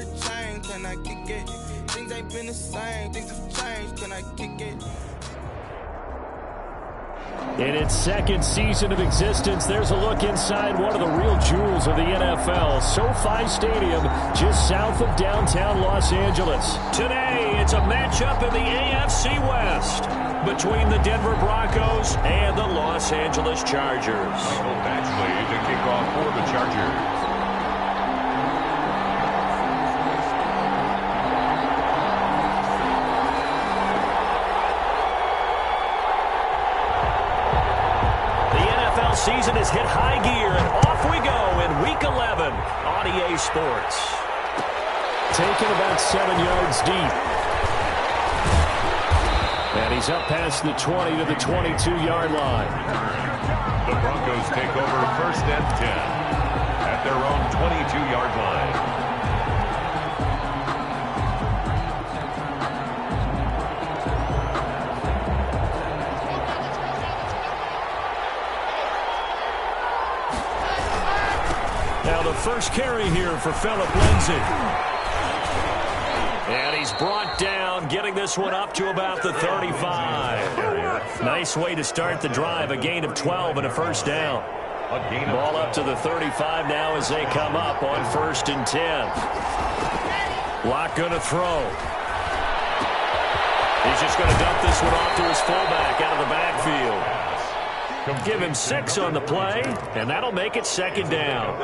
the chain, can I kick it? Things ain't been the same, things have changed, can I kick it? In its second season of existence, there's a look inside one of the real jewels of the NFL, SoFi Stadium, just south of downtown Los Angeles. Today, it's a matchup in the AFC West between the Denver Broncos and the Los Angeles Chargers. Michael Batchley to kick off for the Chargers. Season has hit high gear, and off we go in Week 11 on EA Sports. Taken about 7 yards deep. And he's up past the 20 to the 22-yard line. The Broncos take over 1st and 10 at their own 22-yard line. First carry here for Philip Lindsay. And he's brought down, getting this one up to about the 35. Nice way to start the drive, a gain of 12 and a first down. Ball up to the 35 now as they come up on 1st and 10. Locke going to throw. He's just going to dump this one off to his fullback out of the backfield. Give him 6 on the play, and that'll make it 2nd down.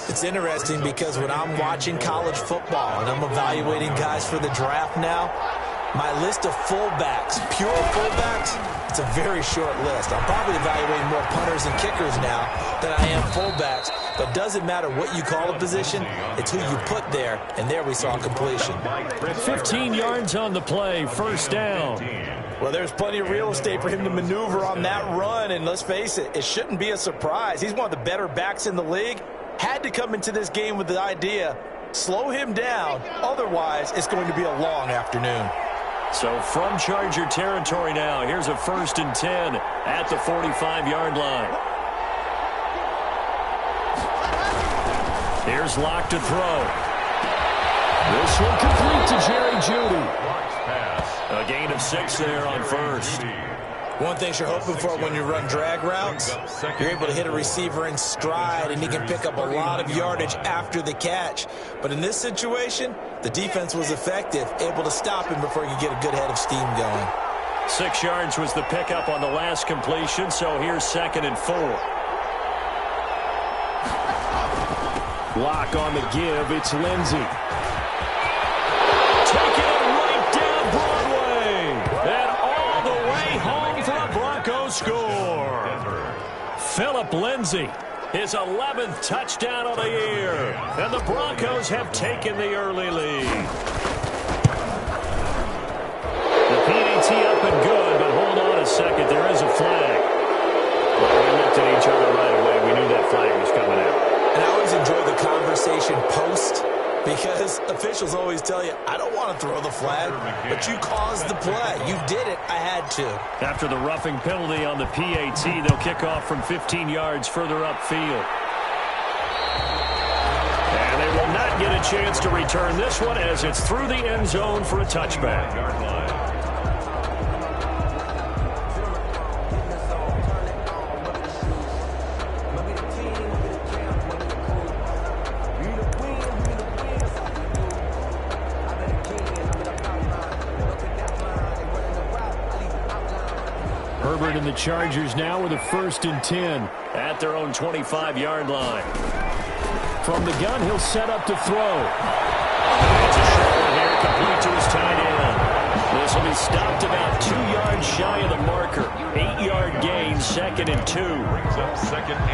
It's interesting because when I'm watching college football and I'm evaluating guys for the draft now, my list of fullbacks, pure fullbacks, it's a very short list. I'm probably evaluating more punters and kickers now than I am fullbacks, but doesn't matter what you call a position, it's who you put there, and there we saw completion. 15 yards on the play, 1st down. Well, there's plenty of real estate for him to maneuver on that run, and let's face it, it shouldn't be a surprise. He's one of the better backs in the league. Had to come into this game with the idea, slow him down, otherwise it's going to be a long afternoon. So from Charger territory now, here's a 1st and 10 at the 45-yard line. Here's Locke to throw. This one complete to Jerry Jeudy. A gain of 6 there on 1st. One thing you're hoping for when you run drag routes, you're able to hit a receiver in stride, and he can pick up a lot of yardage after the catch. But in this situation, the defense was effective, able to stop him before he could get a good head of steam going. 6 yards was the pickup on the last completion, so here's 2nd and 4. Locke on the give, it's Lindsay. Taking it right down Broadway. And all the way home for a Broncos score. Philip Lindsay, his 11th touchdown of the year. And the Broncos have taken the early lead. The PAT up and good, but hold on a second. There is a flag. Well, we looked at each other right away. We knew that flag was coming out. And I always enjoy the conversation post, because officials always tell you, I don't want to throw the flag, but you caused the play. You did it. I had to. After the roughing penalty on the PAT, they'll kick off from 15 yards further upfield. And they will not get a chance to return this one as it's through the end zone for a touchback. And the Chargers now with a 1st and 10 at their own 25-yard line. From the gun, he'll set up to throw. It's a short one here, complete to his tight end. This will be stopped about 2 yards shy of the marker. 8-yard gain, 2nd and 2.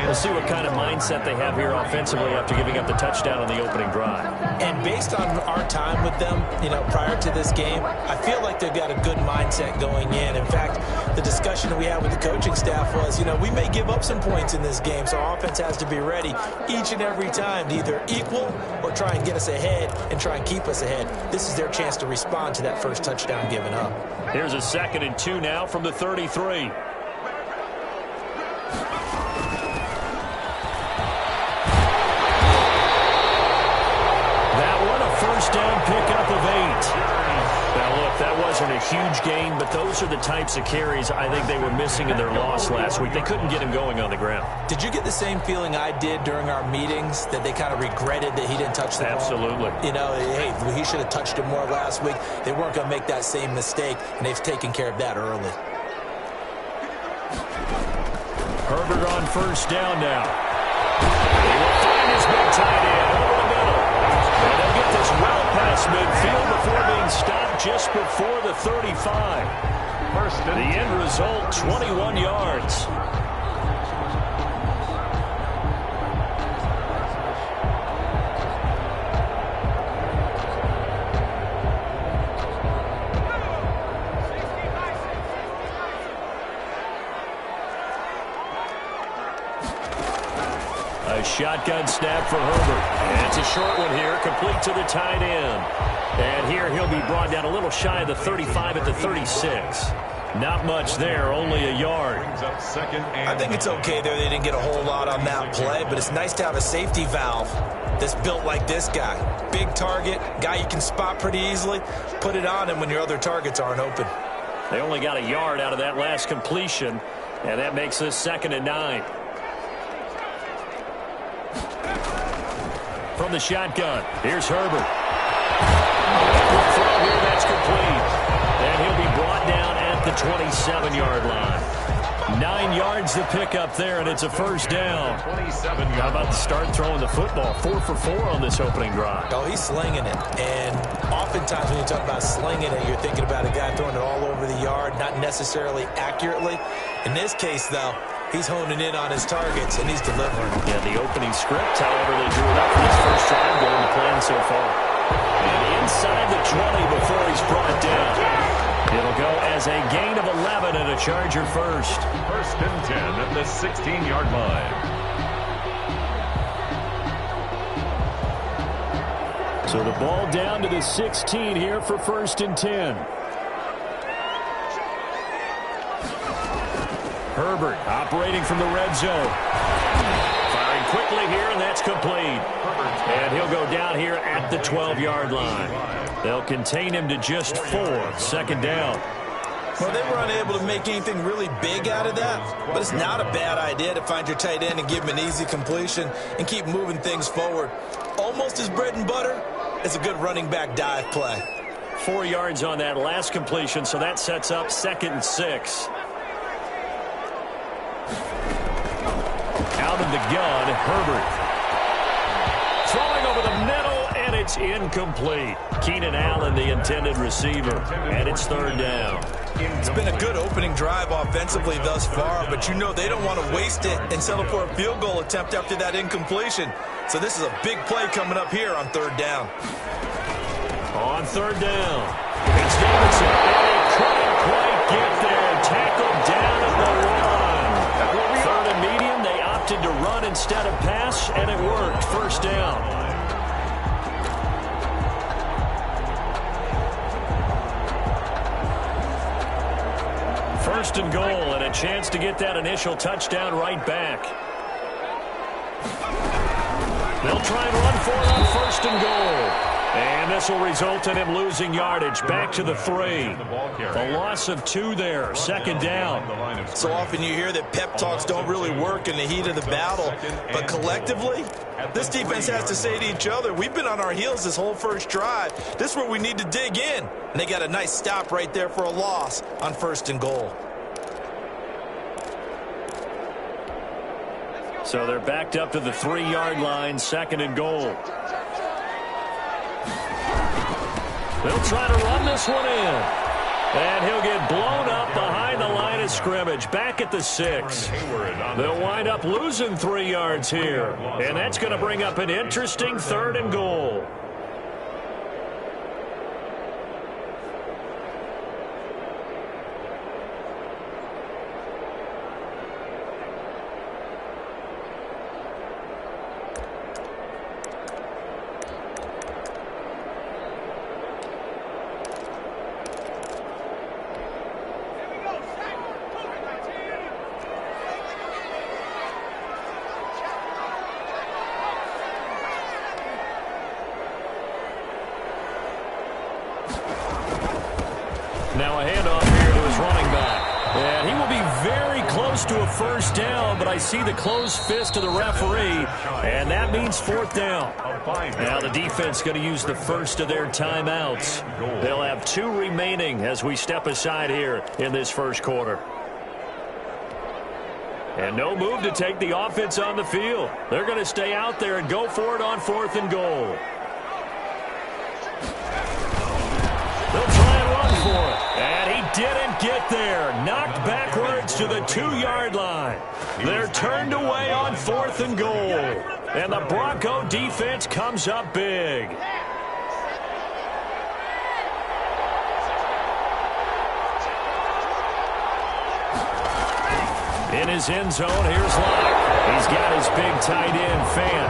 We'll see what kind of mindset they have here offensively after giving up the touchdown on the opening drive. And based on our time with them, prior to this game, I feel like they've got a good mindset going in. In fact, the discussion that we had with the coaching staff was, we may give up some points in this game, so our offense has to be ready each and every time to either equal or try and get us ahead and try and keep us ahead. This is their chance to respond to that first touchdown given up. Here's a 2nd and 2 now from the 33. first down pickup of 8. Now, look, that wasn't a huge gain, but those are the types of carries I think they were missing in their loss last week. They couldn't get him going on the ground. Did you get the same feeling I did during our meetings, that they kind of regretted that he didn't touch the ball? Absolutely. You know, hey, he should have touched it more last week. They weren't going to make that same mistake, and they've taken care of that early. Herbert on first down now. He will find his big tight end over the middle. And they'll get this well past midfield before being stopped just before the 35. The end result, 21 yards. A shotgun snap for Herbert. And it's a short one here, complete to the tight end. And here he'll be brought down a little shy of the 35 at the 36. Not much there, only a yard. I think it's okay there. They didn't get a whole lot on that play, but it's nice to have a safety valve that's built like this guy. Big target, guy you can spot pretty easily. Put it on him when your other targets aren't open. They only got a yard out of that last completion, and that makes this 2nd and 9. From the shotgun, here's Herbert. Throw here, that's complete. And he'll be brought down at the 27-yard line. 9 yards to pick up there, and it's a first down. How about the start throwing the football? 4 for 4 on this opening drive. Oh, he's slinging it. And oftentimes when you talk about slinging it, you're thinking about a guy throwing it all over the yard, not necessarily accurately. In this case, though, he's honing in on his targets, and he's delivering. Yeah, the opening script, however, they drew it up for this first drive going to plan so far. And inside the 20 before he's brought down. It'll go as a gain of 11 and a Charger first. 1st and 10 at the 16-yard line. So the ball down to the 16 here for 1st and 10. Herbert operating from the red zone. Firing quickly here, and that's complete. And he'll go down here at the 12-yard line. They'll contain him to just 4. 2nd down. Well, they were unable to make anything really big out of that, but it's not a bad idea to find your tight end and give him an easy completion and keep moving things forward. Almost his bread and butter is a good running back dive play. 4 yards on that last completion, so that sets up 2nd and 6. Out of the gun, Herbert. Throwing over the middle, and it's incomplete. Keenan Allen, the intended receiver, and it's 3rd down. It's been a good opening drive offensively thus far, but you know they don't want to waste it and settle for a field goal attempt after that incompletion. So this is a big play coming up here on 3rd down. On 3rd down, it's Davidson, and he couldn't quite get there. Tackled down at the 1. 3rd and medium, they opted to run instead of pass, and it worked. 1st down. First and goal, and a chance to get that initial touchdown right back. They'll try and run for it on 1st and goal. And this will result in him losing yardage back to the 3. A loss of 2 there. 2nd down. So often you hear that pep talks don't really work in the heat of the battle, but collectively, this defense has to say to each other, we've been on our heels this whole first drive. This is where we need to dig in. And they got a nice stop right there for a loss on 1st and goal. So they're backed up to the 3-yard line, 2nd and goal. They'll try to run this one in. And he'll get blown up behind the line of scrimmage, back at the 6. They'll wind up losing 3 yards here. And that's going to bring up an interesting 3rd and goal. Now a handoff here to his running back. And he will be very close to a first down, but I see the closed fist of the referee, and that means fourth down. Now the defense going to use the first of their timeouts. They'll have 2 remaining as we step aside here in this first quarter. And no move to take the offense on the field. They're going to stay out there and go for it on 4th and goal. They'll try and run for it. And he didn't get there. Knocked backwards to the 2-yard line. They're turned away on 4th and goal. And the Bronco defense comes up big. In his end zone, here's Locke. He's got his big tight end, Fant.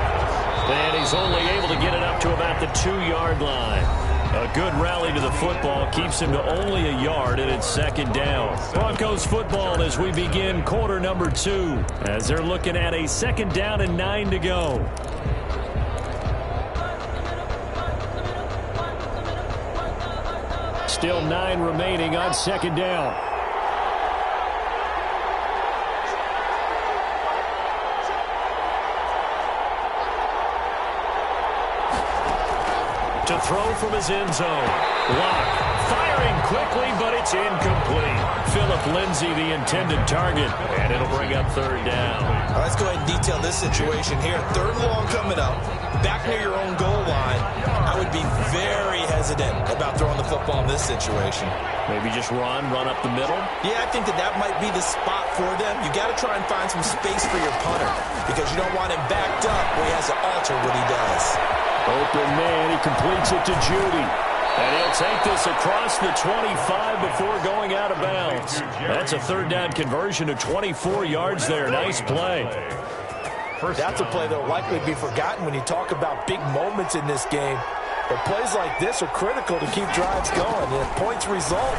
And he's only able to get it up to about the 2-yard line. A good rally to the football keeps him to only a yard, and it's second down. Broncos football as we begin quarter number 2, as they're looking at a second down and 9 to go. Still 9 remaining on second down. To throw from his end zone. Locke firing quickly, but it's incomplete. Phillip Lindsay, the intended target, and it'll bring up third down. Let's go ahead and detail this situation here. 3rd and long coming up, back near your own goal line. I would be very hesitant about throwing the football in this situation. Maybe just run up the middle? Yeah, I think that might be the spot for them. You got to try and find some space for your punter because you don't want him backed up where he has to alter what he does. Open man, he completes it to Judy. And he'll take this across the 25 before going out of bounds. That's a 3rd down conversion of 24 yards there. Nice play. That's a play that will likely be forgotten when you talk about big moments in this game. But plays like this are critical to keep drives going. And if points result,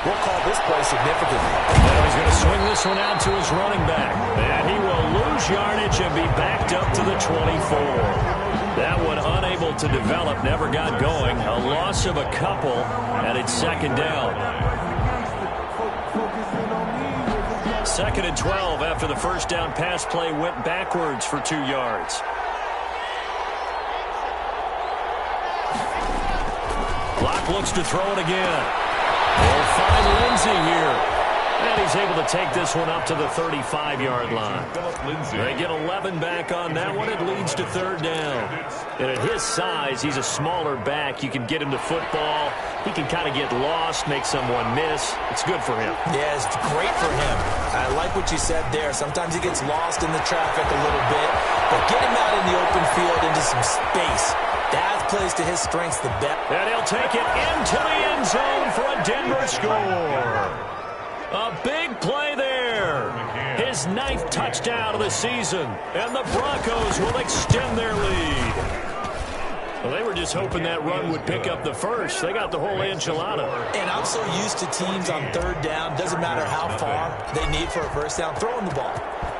we'll call this play significant. Now he's going to swing this one out to his running back. And he will lose yardage and be backed up to the 24. That one unable to develop, never got going. A loss of a couple, and it's second down. 2nd and 12 after the first down pass play went backwards for 2 yards. Locke looks to throw it again. They'll find Lindsay here. And he's able to take this one up to the 35-yard line. They get 11 back on that one. It leads to 3rd down. And at his size, he's a smaller back. You can get him to football. He can kind of get lost, make someone miss. It's good for him. Yeah, it's great for him. I like what you said there. Sometimes he gets lost in the traffic a little bit. But get him out in the open field into some space. That plays to his strengths the best. And he'll take it into the end zone for a Denver score. A big play there. His 9th touchdown of the season. And the Broncos will extend their lead. Well, they were just hoping that run would pick up the first. They got the whole enchilada. And I'm so used to teams on 3rd down. Doesn't matter how far they need for a first down, throwing the ball.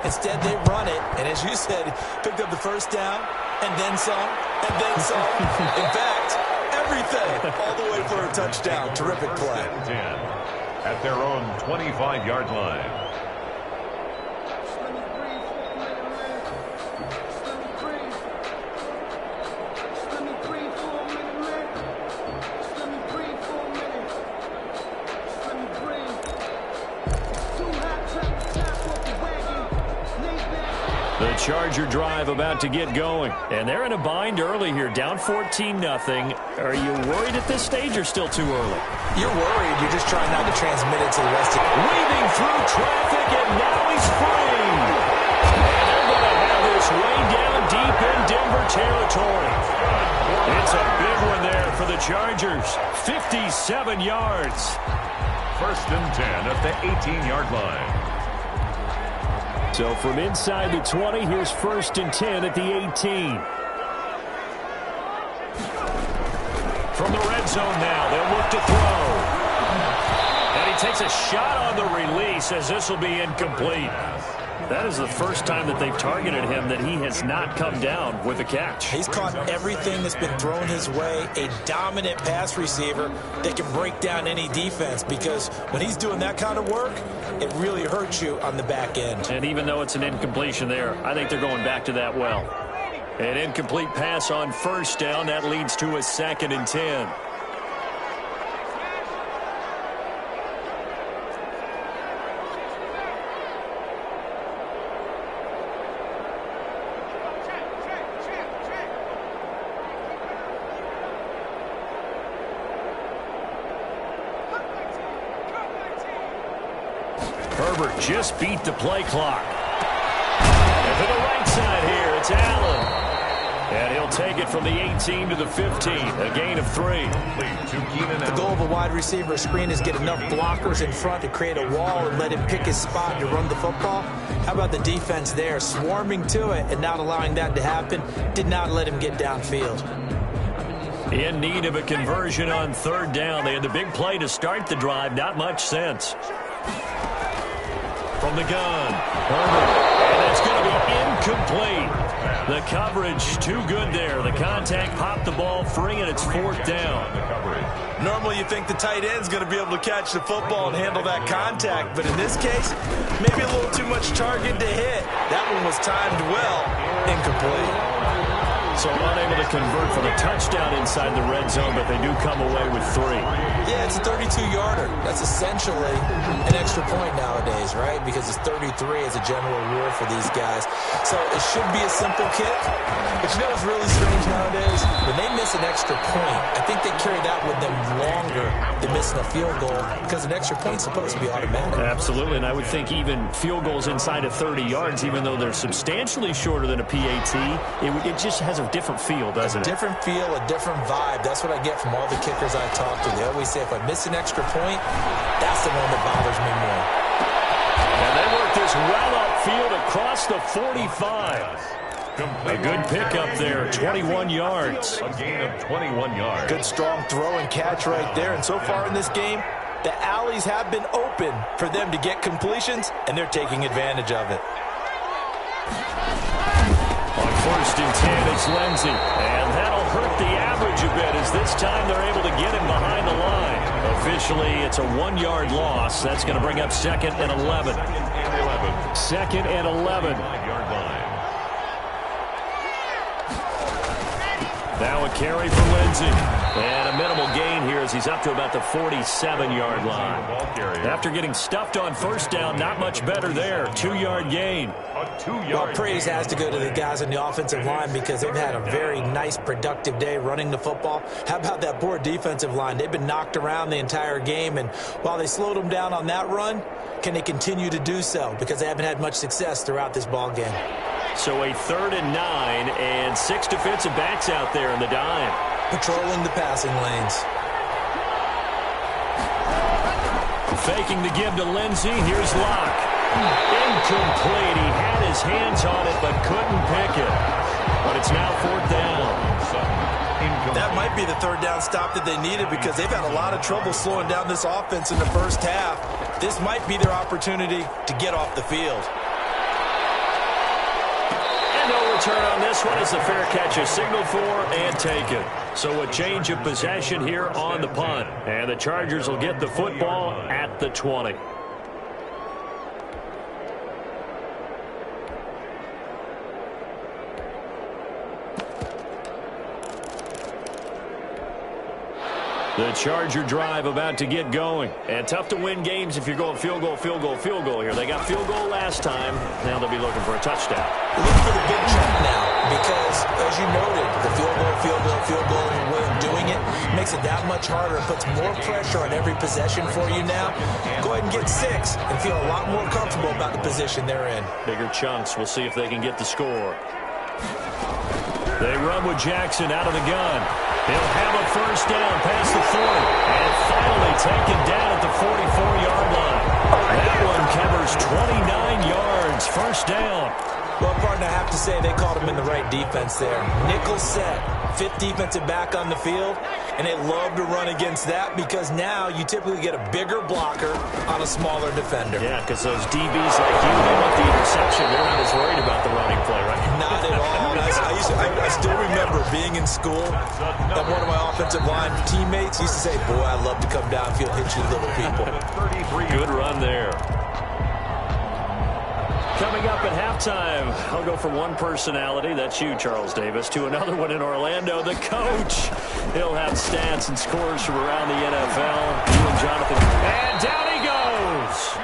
Instead, they run it. And as you said, picked up the first down, and then some, and then some. In fact, everything all the way for a touchdown. Terrific play. At their own 25-yard line. The Charger drive about to get going. And they're in a bind early here, down 14-0. Are you worried at this stage or still too early? You're worried. You're just trying not to transmit it to the rest of it. Weaving through traffic, and now he's free. And they're going to have this way down deep in Denver territory. It's a big one there for the Chargers. 57 yards. 1st and 10 at the 18-yard line. So from inside the 20, here's 1st and 10 at the 18. From the red zone now, they'll look to throw. And he takes a shot on the release as this will be incomplete. That is the first time that they've targeted him that he has not come down with a catch. He's caught everything that's been thrown his way, a dominant pass receiver that can break down any defense, because when he's doing that kind of work, it really hurts you on the back end. And even though it's an incompletion there, I think they're going back to that well. An incomplete pass on first down. That leads to a 2nd and 10. Herbert just beat the play clock. And to the right side here, it's Allen. And he'll take it from the 18 to the 15, a gain of 3. The goal of a wide receiver screen is get enough blockers in front to create a wall and let him pick his spot to run the football. How about the defense there, swarming to it and not allowing that to happen? Did not let him get downfield. In need of a conversion on 3rd down. They had the big play to start the drive. Not much sense. From the gun, Herbert, and that's going to be incomplete. The coverage too good there. The contact popped the ball free, and it's 4th down. Normally you think the tight end's going to be able to catch the football and handle that contact, but in this case, maybe a little too much target to hit. That one was timed well, incomplete. So unable to convert for the touchdown inside the red zone, but they do come away with 3. Yeah, it's a 32-yarder. That's essentially an extra point nowadays, right? Because it's 33 as a general rule for these guys. So it should be a simple kick. But you know what's really strange nowadays? When they miss an extra point, I think they carry that with them longer than missing a field goal, because an extra point is supposed to be automatic. Absolutely, and I would think even field goals inside of 30 yards, even though they're substantially shorter than a PAT, it just has a different feel, doesn't it? A different feel, a different vibe. That's what I get from all the kickers I talk to. They always say, if I miss an extra point, that's the one that bothers me more. And they work this well upfield across the 45. A good pickup there, 21 yards. A gain of 21 yards. Good strong throw and catch right there. And so far in this game, the alleys have been open for them to get completions, and they're taking advantage of it. On 1st and 10, it's Lindsey. And that'll hurt the average a bit, as this time they're able to get him behind the line. Officially, it's a 1-yard loss. That's going to bring up 2nd and 11. 2nd and 11. 5-yard line. Now a carry for Lindsey. And a minimal gain here as he's up to about the 47-yard line. After getting stuffed on 1st down, not much better there. 2-yard gain. Well, praise has to go to the guys on the offensive line, because they've had a very nice, productive day running the football. How about that poor defensive line? They've been knocked around the entire game, and while they slowed them down on that run, can they continue to do so? Because they haven't had much success throughout this ball game. So a 3rd and 9, and 6 defensive backs out there in the dime. Patrolling the passing lanes. Faking the give to Lindsey. Here's Locke. Incomplete. He had his hands on it but couldn't pick it. But it's now 4th down. That might be the 3rd down stop that they needed, because they've had a lot of trouble slowing down this offense in the first half. This might be their opportunity to get off the field. No return on this one as the fair catch is signaled for and taken. So a change of possession here on the punt. And the Chargers will get the football at the 20. The Charger drive about to get going. And tough to win games if you're going field goal, field goal, field goal here. They got field goal last time. Now they'll be looking for a touchdown. Look for the big chunk now, because, as you noted, the field goal way of doing it makes it that much harder and puts more pressure on every possession for you now. Go ahead and get 6 and feel a lot more comfortable about the position they're in. Bigger chunks. We'll see if they can get the score. They run with Jackson out of the gun. He'll have a 1st down past the 40. And finally taken down at the 44-yard line. That one covers 29 yards. 1st down. Well, partner, I have to say they called him in the right defense there. Nickel set, 5th defensive back on the field. and they love to run against that because now you typically get a bigger blocker on a smaller defender. Yeah, because those DBs like you, they want the interception. They're not as worried about the running play, right? Not at all. I still remember being in school, and one of my offensive line teammates used to say, boy, I'd love to come downfield and hit you little people. Good run there. Coming up at halftime, I'll go from one personality, that's you, Charles Davis, to another one in Orlando, the coach. He'll have stats and scores from around the NFL. You and Jonathan. And down he goes.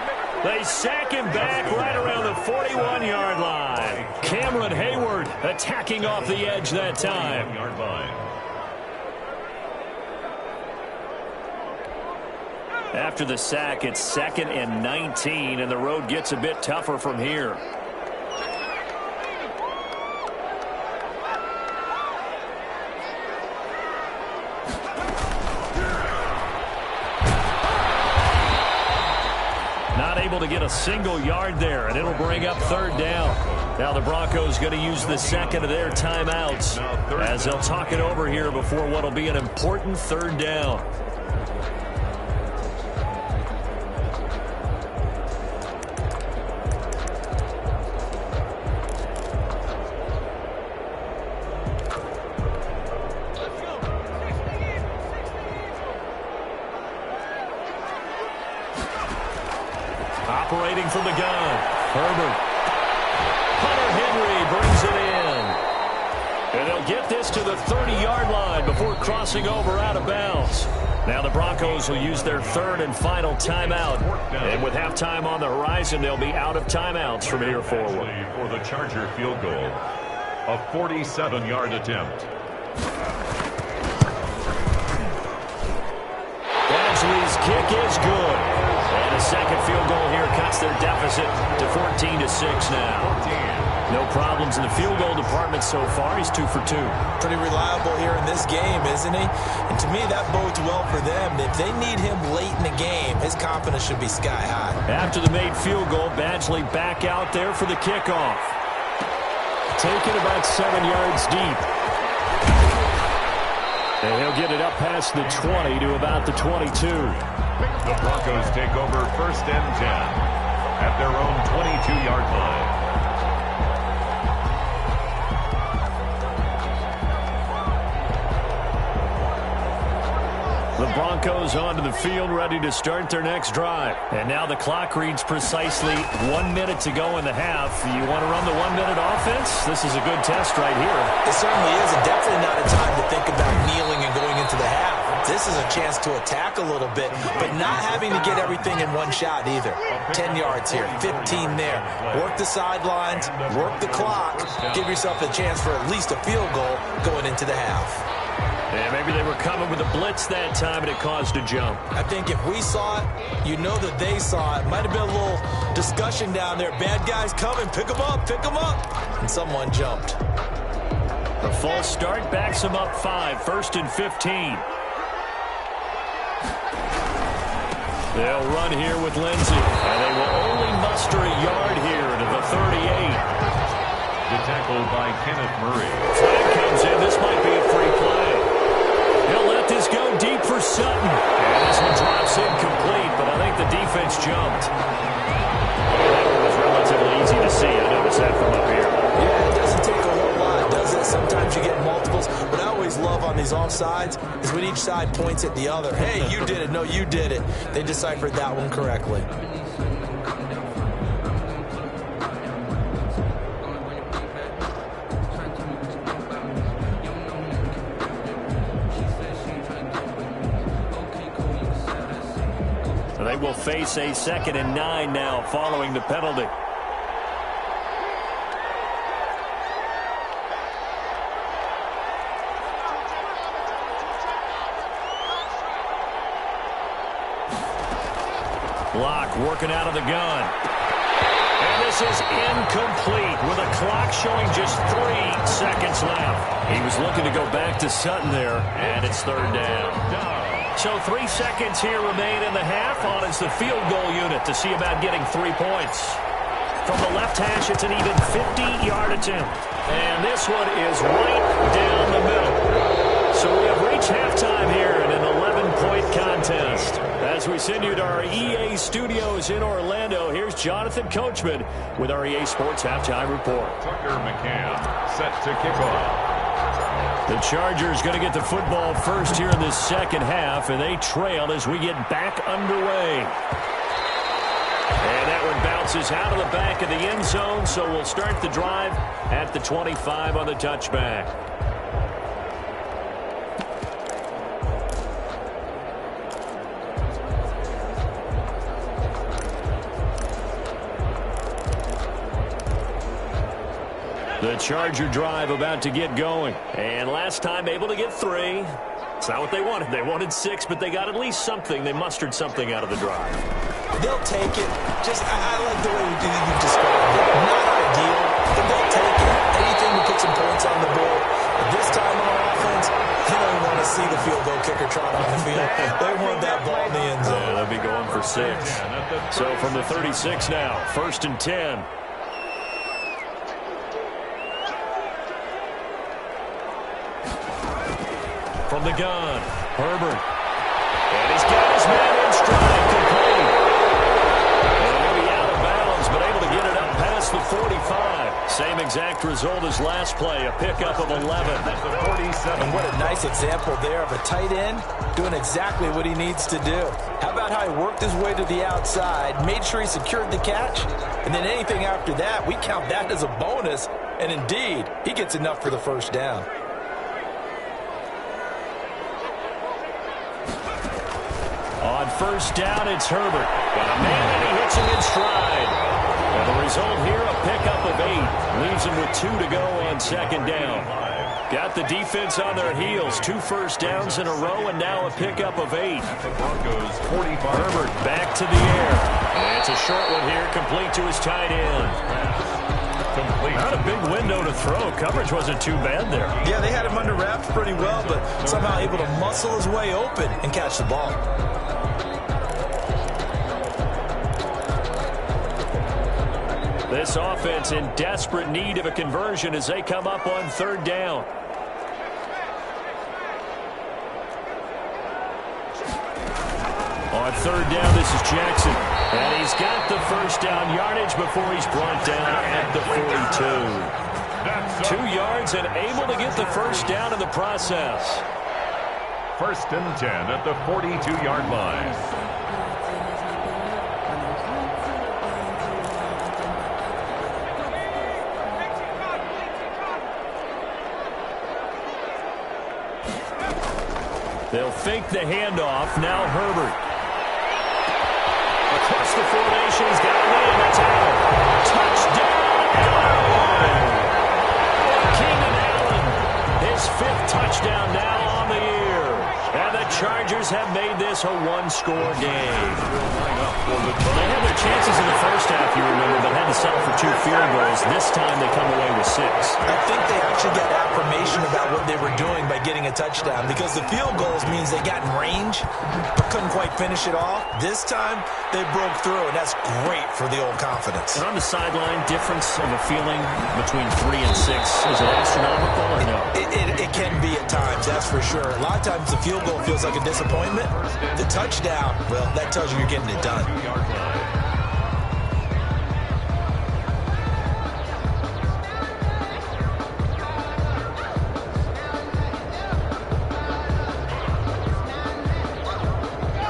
They sack him back right around the 41-yard line. Cameron Hayward attacking off the edge that time. After the sack, it's 2nd and 19, and the road gets a bit tougher from here. Not able to get a single yard there, and it'll bring up 3rd down. Now the Broncos going to use the 2nd of their timeouts as they'll talk it over here before what will be an important 3rd down. Operating from the gun, Herbert. Hunter Henry brings it in. And they'll get this to the 30-yard line before crossing over out of bounds. Now the Broncos will use their 3rd and final timeout. And with halftime on the horizon, they'll be out of timeouts from here forward. For the Charger field goal, a 47-yard attempt. Badgley's kick is good. And a 2nd field goal here cuts their deficit to 14-6 now. No problems in the field goal department so far. He's 2 for 2. Pretty reliable here in this game, isn't he? And to me, that bodes well for them. If they need him late in the game, his confidence should be sky high. After the made field goal, Badgley back out there for the kickoff. Taken about 7 yards deep. And he'll get it up past the 20 to about the 22. The Broncos take over 1st and 10 at their own 22-yard line. The Broncos onto the field, ready to start their next drive. And now the clock reads precisely 1 minute to go in the half. You want to run the 1-minute offense? This is a good test right here. It certainly is, and definitely not a time to think about kneeling and going into the half. This is a chance to attack a little bit, but not having to get everything in one shot either. 10 yards here, 15 there. Work the sidelines, work the clock, give yourself a chance for at least a field goal going into the half. Yeah, maybe they were coming with a blitz that time and it caused a jump. I think if we saw it, you know that they saw it. Might have been a little discussion down there. Bad guys coming, pick them up, and someone jumped. A false start backs them up 5, 1st and 15. They'll run here with Lindsey, and they will only muster a yard here to the 38. The tackle by Kenneth Murray. Flag comes in. This might be a free play. He'll let this go deep for Sutton. And this one drops incomplete, but I think the defense jumped. That one was relatively easy to see. I noticed that from up here. Yeah, it doesn't take a whole lot, does it? Sometimes you get multiples. What I always love on these offsides is when each side points at the other. Hey, you did it. No, you did it. They deciphered that one correctly. They will face a 2nd and 9 now following the penalty. Block working out of the gun. And this is incomplete with a clock showing just 3 seconds left. He was looking to go back to Sutton there, and it's 3rd down. So 3 seconds here remain in the half. On is the field goal unit to see about getting 3 points. From the left hash, it's an even 50-yard attempt. And this one is right down the middle. So we have reached halftime here in an 11-point contest. As we send you to our EA studios in Orlando, here's Jonathan Coachman with our EA Sports Halftime Report. Tucker McCann set to kick off. The Chargers going to get the football first here in this second half, and they trail as we get back underway. And that one bounces out of the back of the end zone, so we'll start the drive at the 25 on the touchback. The Charger drive about to get going. And last time able to get 3. It's not what they wanted. They wanted 6, but they got at least something. They mustered something out of the drive. They'll take it. I like the way you described it. Not ideal, but they'll take it. Anything to put some points on the board. But this time on offense, you don't want to see the field goal kicker trot on the field. They want that ball in the end zone. Yeah, they'll be going for 6. So from the 36 now, 1st and 10. From the gun, Herbert. And he's got his man in stride, complete. And he'll be out of bounds, but able to get it up past the 45. Same exact result as last play, a pickup of 11. That's the 47. And what a nice example there of a tight end doing exactly what he needs to do. How about how he worked his way to the outside, made sure he secured the catch, and then anything after that, we count that as a bonus. And indeed, he gets enough for the first down. On first down, it's Herbert. Got a man, and he hits him in stride. And the result here, a pickup of 8. Leaves him with 2 to go on second down. Got the defense on their heels. 2 first downs in a row, and now a pickup of 8. The Broncos 45. Herbert back to the air. And it's a short one here, complete to his tight end. Complete. Not a big window to throw. Coverage wasn't too bad there. Yeah, they had him under wraps pretty well, but somehow able to muscle his way open and catch the ball. This offense in desperate need of a conversion as they come up on third down. On third down, this is Jackson. And he's got the first down yardage before he's brought down at the 42. 2 yards and able to get the first down in the process. 1st and 10 at the 42-yard line. They'll fake the handoff. Now Herbert. Across the formation, he's got a man. That's out. Touchdown, Allen. Keenan Allen, his 5th touchdown now on the year. And the Chargers have made this a 1-score game. They had their chances in the first half, you remember, but had to settle for 2 field goals. This time they come away with 6. I think they actually got affirmation about what they were doing by getting a touchdown, because the field goals means they got in range but couldn't quite finish it off. This time they broke through, and that's great for the old confidence. And on the sideline, difference of a feeling between 3 and 6, is it astronomical or no? It can be at times, that's for sure. A lot of times the field goal feels like a disappointment. The touchdown, well, that tells you you're getting it done.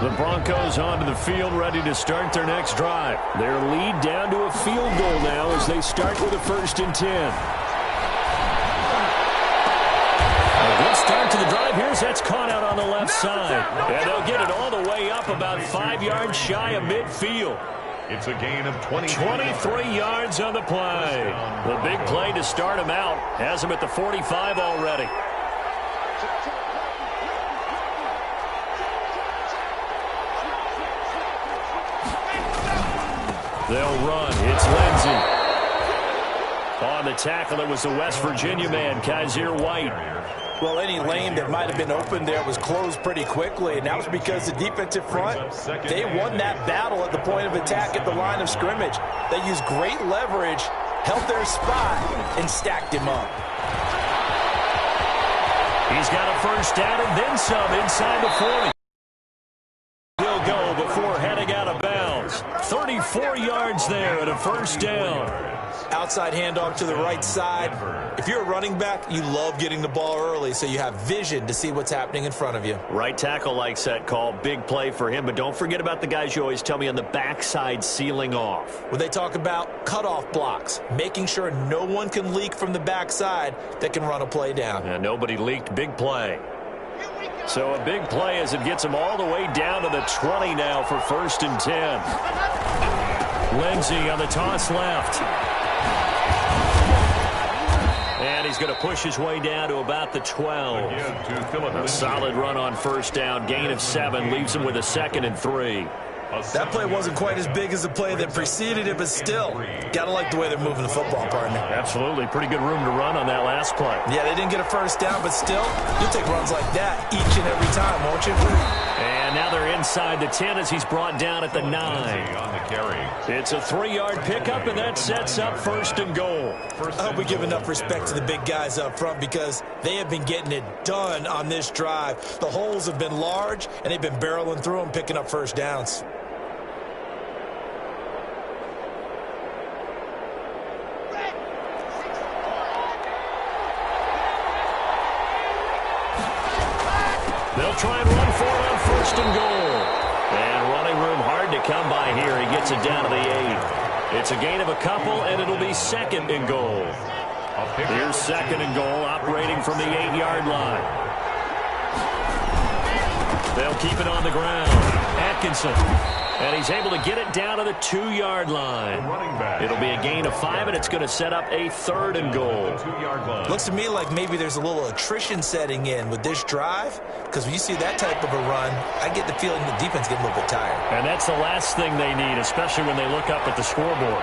The Broncos onto the field, ready to start their next drive. Their lead down to a field goal now as they start with a 1st and 10. A good start to the drive. Here's that's caught out on the left side. And they'll get it all the way up about 5 yards shy of midfield. It's a gain of 23 yards on the play. The big play to start him out has him at the 45 already. They'll run. It's Lindsey. On the tackle, it was the West Virginia man, Kaiser White. Well, any lane that might have been open there was closed pretty quickly, and that was because the defensive front, they won that battle at the point of attack at the line of scrimmage. They used great leverage, held their spot, and stacked him up. He's got a first down and then some inside the 40. He'll go before heading out of bounds. 34 yards there at a first down. Outside handoff to the right side. If you're a running back, you love getting the ball early so you have vision to see what's happening in front of you. Right tackle likes that call. Big play for him. But don't forget about the guys you always tell me on the backside sealing off. When they talk about cutoff blocks, making sure no one can leak from the backside that can run a play down. And nobody leaked. Big play. So a big play as it gets him all the way down to the 20 now for 1st and 10. Lindsey on the toss left. And he's going to push his way down to about the 12. A solid run on first down. Gain of 7 leaves him with a 2nd and 3. That play wasn't quite as big as the play that preceded it, but still, got to like the way they're moving the football, partner. Absolutely. Pretty good room to run on that last play. Yeah, they didn't get a first down, but still, you'll take runs like that each and every time, won't you? And now they're inside the 10 as he's brought down at the 9. On the carry. It's a 3-yard pickup, and that sets up 1st and goal. I hope we give enough respect to the big guys up front because they have been getting it done on this drive. The holes have been large, and they've been barreling through them, picking up first downs. They'll try and run for it on 1st and goal. And running room hard to come by here. He gets it down to the 8. It's a gain of a couple, and it'll be 2nd and goal. Here's 2nd and goal, operating from the 8-yard line. They'll keep it on the ground. Atkinson. And he's able to get it down to the 2-yard line. It'll be a gain of 5, and it's going to set up a 3rd and goal. Looks to me like maybe there's a little attrition setting in with this drive, because when you see that type of a run, I get the feeling the defense getting a little bit tired. And that's the last thing they need, especially when they look up at the scoreboard.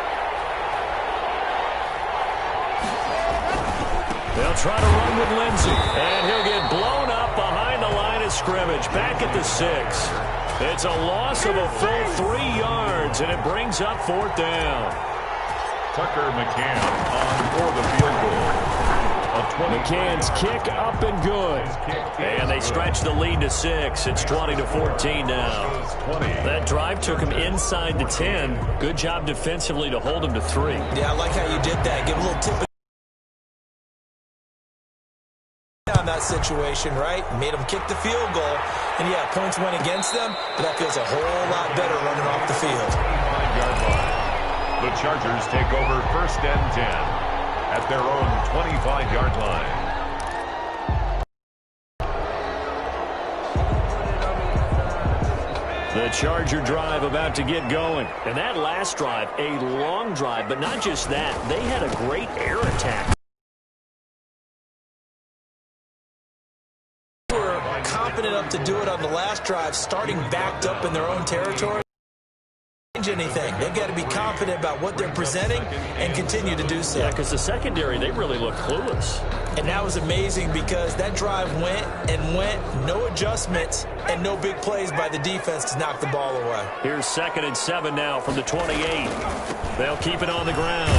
They'll try to run with Lindsey, and he'll get blown up behind the line of scrimmage, back at the 6. It's a loss of a full 3 yards, and it brings up 4th down. Tucker McCann on for the field goal. McCann's kick up and good. And they stretch the lead to 6. It's 20-14 now. That drive took him inside the 10. Good job defensively to hold him to 3. Yeah, I like how you did that. Give a little tip on that situation, right? Made them kick the field goal. And, yeah, points went against them, but that feels a whole lot better running off the field. The Chargers take over 1st and 10 at their own 25-yard line. The Charger drive about to get going. And that last drive, a long drive, but not just that. They had a great air attack. Enough to do it on the last drive, starting backed up in their own territory. Anything. They've got to be confident about what they're presenting and continue to do so. Yeah, because the secondary, they really look clueless. And that was amazing because that drive went and went, no adjustments, and no big plays by the defense to knock the ball away. Here's 2nd and 7 now from the 28. They'll keep it on the ground.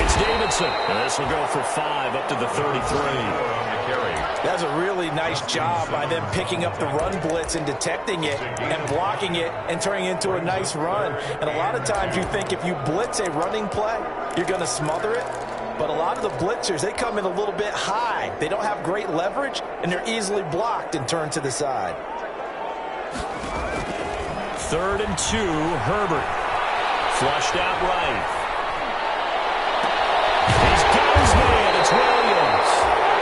It's Davidson, and this will go for 5 up to the 33. That's a really nice job by them picking up the run blitz and detecting it and blocking it and turning it into a nice run. And a lot of times you think if you blitz a running play, you're going to smother it. But a lot of the blitzers, they come in a little bit high. They don't have great leverage, and they're easily blocked and turned to the side. 3rd and 2, Herbert. Flushed out right. He's got his man. It's Williams.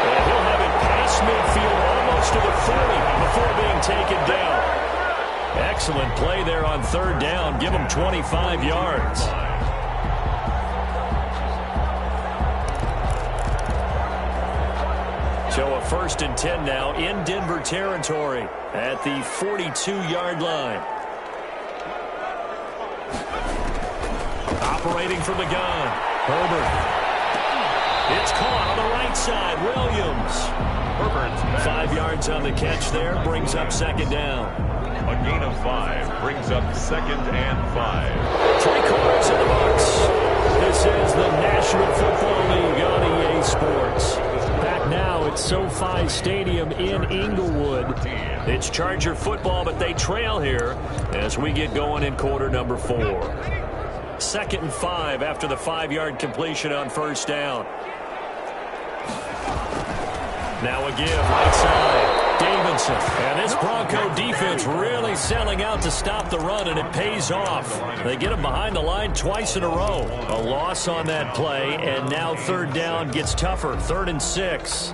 And he'll have it past midfield almost to the 30 before being taken down. Excellent play there on 3rd down. Give him 25 yards. So a 1st and 10 now in Denver territory at the 42-yard line. Operating from the gun, Herbert. It's caught on the right side. Williams. Herbert. 5 yards on the catch there. Brings up 2nd down. A gain of 5 brings up 2nd and 5. 3 quarters in the books. This is the National Football League on EA Sports. Back back now at SoFi Stadium in Inglewood. It's Charger football, but they trail here as we get going in quarter number 4. 2nd and 5 after the 5-yard completion on first down. Now a give right side. Davidson. And this Bronco defense really selling out to stop the run, and it pays off. They get him behind the line twice in a row. A loss on that play, and now 3rd down gets tougher. 3rd and 6.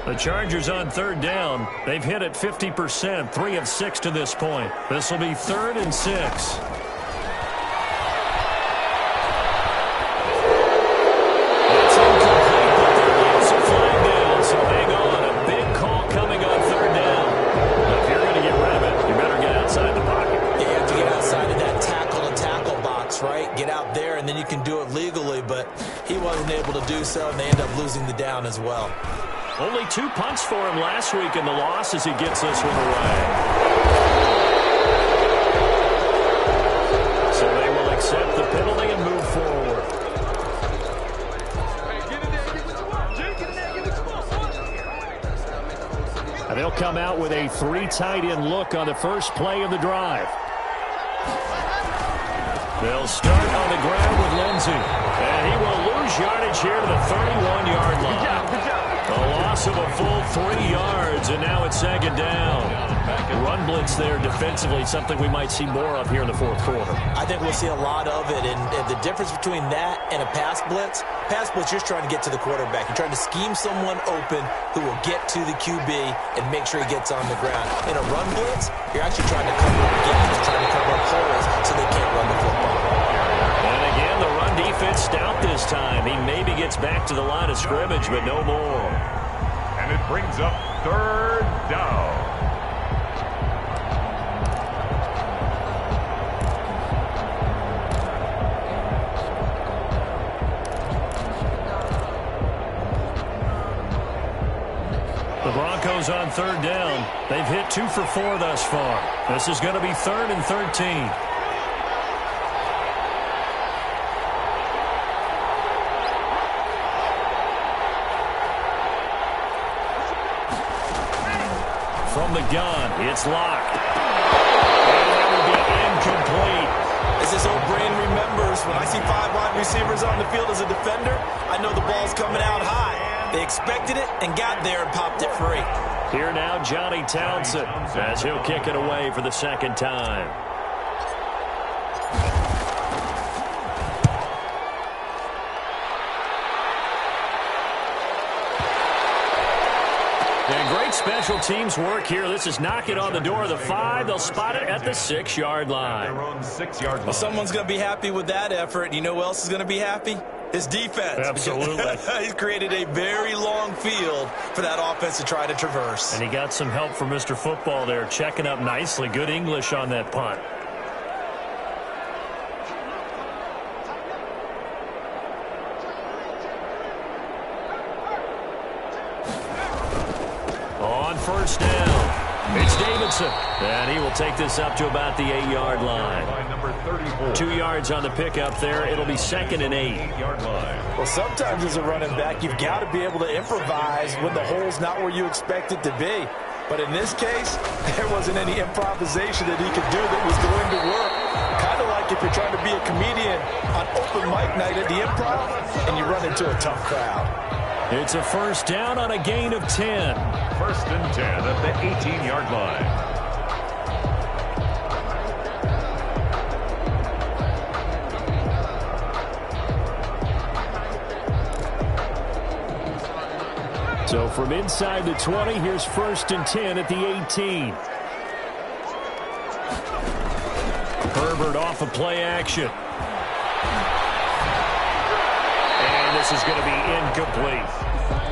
The Chargers on 3rd down. They've hit it 50%, 3 of 6 to this point. This will be 3rd and 6. And then you can do it legally, but he wasn't able to do so, and they end up losing the down as well. Only 2 punts for him last week in the loss as he gets this one away. So they will accept the penalty and move forward. And they'll come out with a 3 tight end look on the first play of the drive. They'll start on the ground with Lindsey. And he will lose yardage here to the 31-yard line. A loss of a full 3 yards, and now it's 2nd down. Run blitz there defensively, something we might see more of here in the 4th quarter. I think we'll see a lot of it, and the difference between that and a pass blitz, you're just trying to get to the quarterback. You're trying to scheme someone open who will get to the QB and make sure he gets on the ground. In a run blitz, you're actually trying to cover up gaps, trying to cover up holes so they can't run the football. And again, the run defense stout this time. He maybe gets back to the line of scrimmage, but no more. And it brings up 3rd down. The Broncos on 3rd down. They've hit 2 for 4 thus far. This is going to be 3rd and 13. From the gun, it's locked. And that will be incomplete. As this old brain remembers, when I see 5 wide receivers on the field as a defender, I know the ball's coming out high. They expected it and got there and popped it free. Here now, Johnny Townsend, as he'll kick it away for the 2nd time. And great special teams work here. This is knock it on the door of the 5. They'll spot it at the 6-yard line. Their own 6-yard line. Well, someone's going to be happy with that effort. You know who else is going to be happy? His defense. Absolutely. He's created a very long field for that offense to try to traverse. And he got some help from Mr. Football there, checking up nicely. Good English on that punt. On first down, it's Davidson. And he will take this up to about the 8-yard line. 2 yards on the pickup there. It'll be 2nd and 8. 8-yard line. Well, sometimes as a running back, you've got to be able to improvise when the hole's not where you expect it to be. But in this case, there wasn't any improvisation that he could do that was going to work. Kind of like if you're trying to be a comedian on open mic night at the Improv and you run into a tough crowd. It's a first down on a gain of 10. 1st and 10 at the 18-yard line. So from inside the 20, here's 1st and 10 at the 18. Herbert off of play action. And this is going to be incomplete.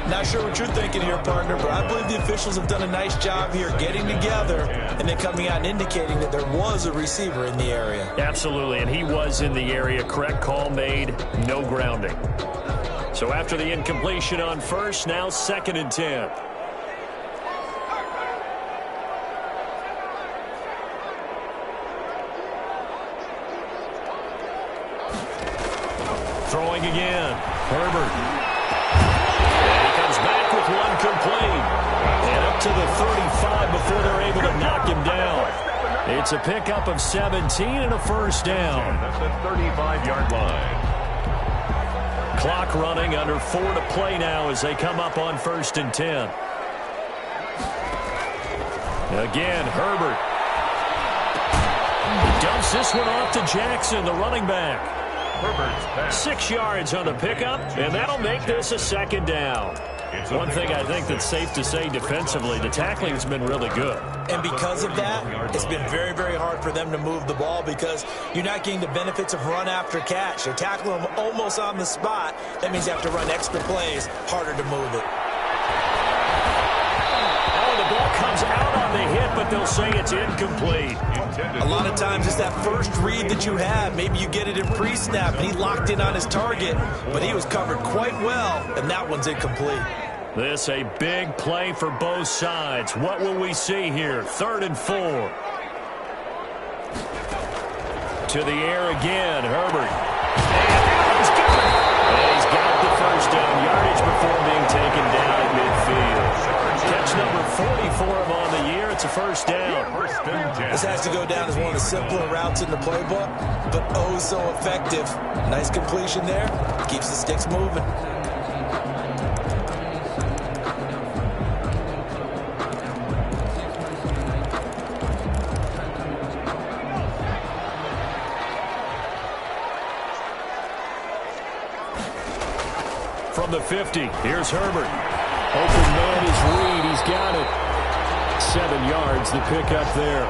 Not sure what you're thinking here, partner, but I believe the officials have done a nice job here getting together and then coming out and indicating that there was a receiver in the area. Absolutely, and he was in the area. Correct call made, no grounding. So after the incompletion on first, now 2nd and 10. Throwing again. Herbert. And he comes back with one complete. And up to the 35 before they're able to knock him down. It's a pickup of 17 and a first down. That's the 35-yard line. Clock running, under 4 to play now as they come up on 1st and 10. Again, Herbert. He dumps this one off to Jackson, the running back. Herbert's pass. 6 yards on the pickup, and that'll make this a second down. One thing I think that's safe to say defensively, the tackling's been really good. And because of that, it's been very, very hard for them to move the ball because you're not getting the benefits of run after catch. They're tackling them almost on the spot. That means you have to run extra plays, harder to move it. Oh, the ball comes out on the hit, but they'll say it's incomplete. A lot of times it's that first read that you have. Maybe you get it in pre-snap, and he locked in on his target, but he was covered quite well, and that one's incomplete. This a big play for both sides. What will we see here? 3rd and 4. To the air again, Herbert. And he's got the first down yardage before being taken down at midfield. Catch number 40 for him on the year. It's a first down. This has to go down as one of the simpler routes in the playbook, but oh so effective. Nice completion there. Keeps the sticks moving. From the 50, here's Herbert. Open man is Reed. He's got it. 7 yards, the pickup there.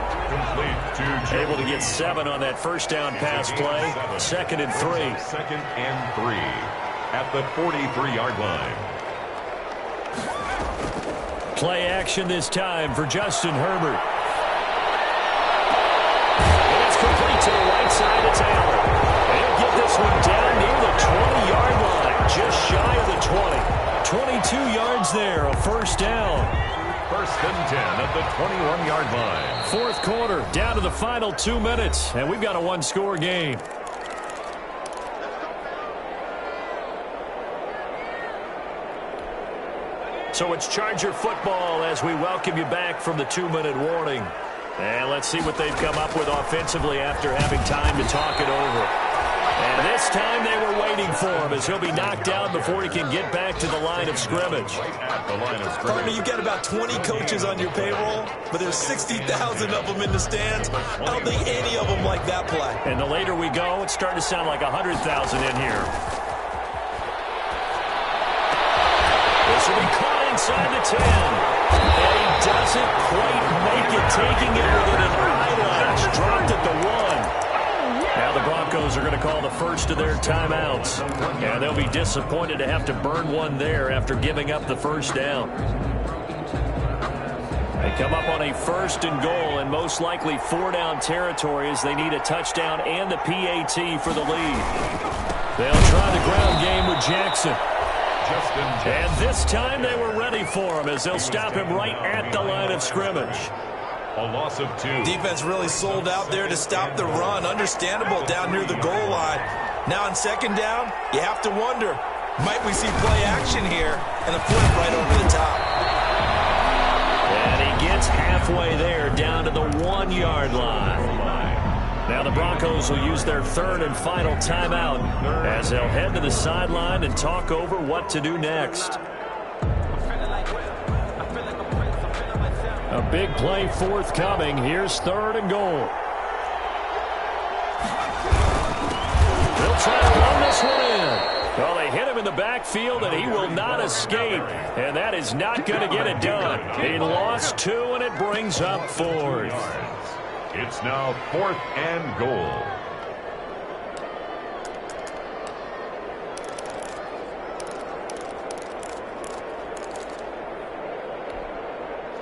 Able to get 7 on that first down pass play. 2nd and 3. 2nd and 3 at the 43-yard line. Play action this time for Justin Herbert. And it's complete to the right side. It's Allen. They'll get this one down near the 20-yard line, just shy of the 20. 22 yards there, a first down. 1st and 10 at the 21-yard line. 4th quarter, down to the final 2 minutes, and we've got a one-score game. So it's Charger football as we welcome you back from the 2-minute warning. And let's see what they've come up with offensively after having time to talk it over. And this time they were waiting for him as he'll be knocked down before he can get back to the line of scrimmage. Partner, you've got about 20 coaches on your payroll, but there's 60,000 of them in the stands. I don't think any of them like that play. And the later we go, it's starting to sound like 100,000 in here. This will be caught inside the 10. And he doesn't quite make it, taking it within an eyelash. Dropped at the 1. Now the Broncos are going to call the first of their timeouts. And they'll be disappointed to have to burn one there after giving up the first down. They come up on a 1st and goal and most likely 4-down territory as they need a touchdown and the PAT for the lead. They'll try the ground game with Jackson. And this time they were ready for him as they'll stop him right at the line of scrimmage. A loss of 2. Defense really sold out there to stop the run. Understandable down near the goal line. Now on 2nd down, you have to wonder, might we see play action here and a flip right over the top? And he gets halfway there down to the 1-yard line. Now the Broncos will use their 3rd and final timeout as they'll head to the sideline and talk over what to do next. A big play forthcoming. Here's 3rd and goal. They'll try to run this one in. Well, they hit him in the backfield, and he will not escape. And that is not going to get it done. He lost 2, and it brings up 4th. It's now 4th and goal.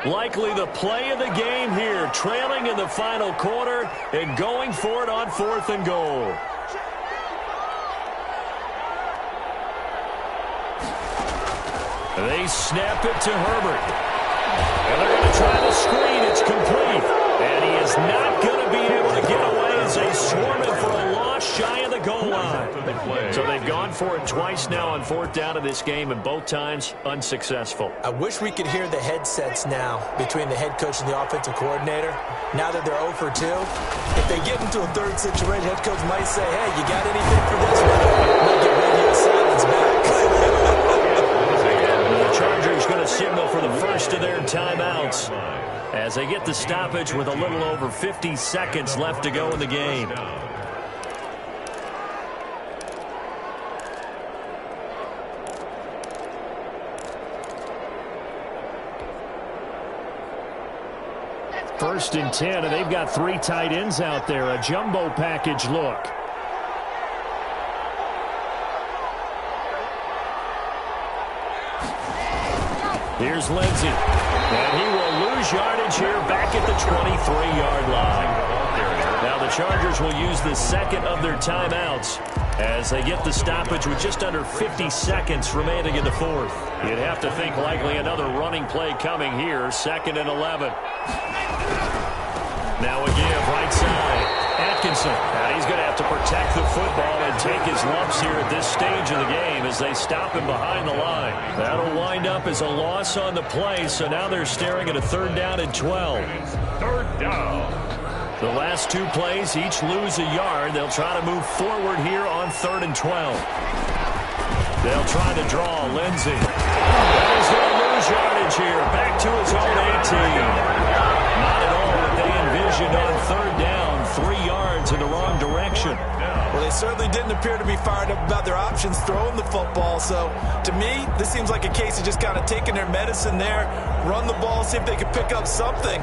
Likely the play of the game here, trailing in the final quarter and going for it on 4th and goal. They snap it to Herbert. And they're going to try the screen. It's complete. And he is not going to be able to get away as they swarm him for a loss shy of the goal line. So they've gone gone for it twice now on fourth down in this game, and both times unsuccessful. I wish we could hear the headsets now between the head coach and the offensive coordinator. Now that they're 0 for 2, if they get into a third situation, head coach might say, hey, you got anything for this one? We'll get radio silence back. The Chargers going to signal for the first of their timeouts as they get the stoppage with a little over 50 seconds left to go in the game. First and 10, and they've got 3 tight ends out there. A jumbo package look. Here's Lindsey. And he will lose yardage here back at the 23-yard line. Now the Chargers will use the second of their timeouts as they get the stoppage with just under 50 seconds remaining in the fourth. You'd have to think likely another running play coming here. 2nd and 11. Now a give right side. Atkinson. Now he's going to have to protect the football and take his lumps here at this stage of the game as they stop him behind the line. That'll wind up as a loss on the play, so now they're staring at a 3rd down and 12. 3rd down. The last 2 plays each lose a yard. They'll try to move forward here on 3rd and 12. They'll try to draw Lindsey. And he's going to lose yardage here. Back to his own 18. Not at all what they envisioned on 3rd down. 3 yards in the wrong direction. Well, they certainly didn't appear to be fired up about their options throwing the football. So, to me, this seems like a case of just kind of taking their medicine there, run the ball, see if they could pick up something.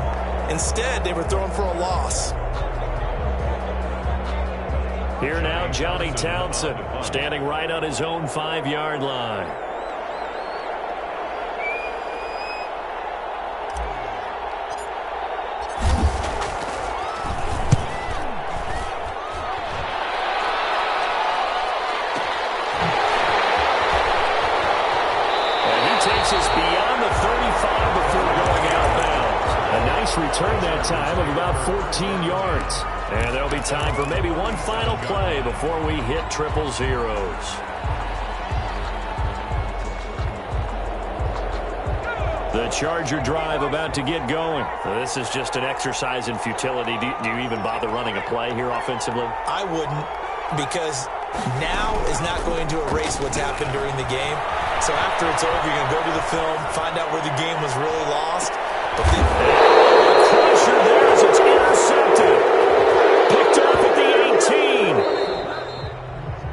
Instead, they were throwing for a loss. Here now, Johnny Townsend, standing right on his own 5-yard line. Is beyond the 35 before going outbound. A nice return that time of about 14 yards. And there'll be time for maybe one final play before we hit 000. The Charger drive about to get going. So this is just an exercise in futility. Do you even bother running a play here offensively? I wouldn't, because now is not going to erase what's happened during the game. So after it's over, you're going to go to the film, find out where the game was really lost. But then pressure there as it's intercepted. Picked up at the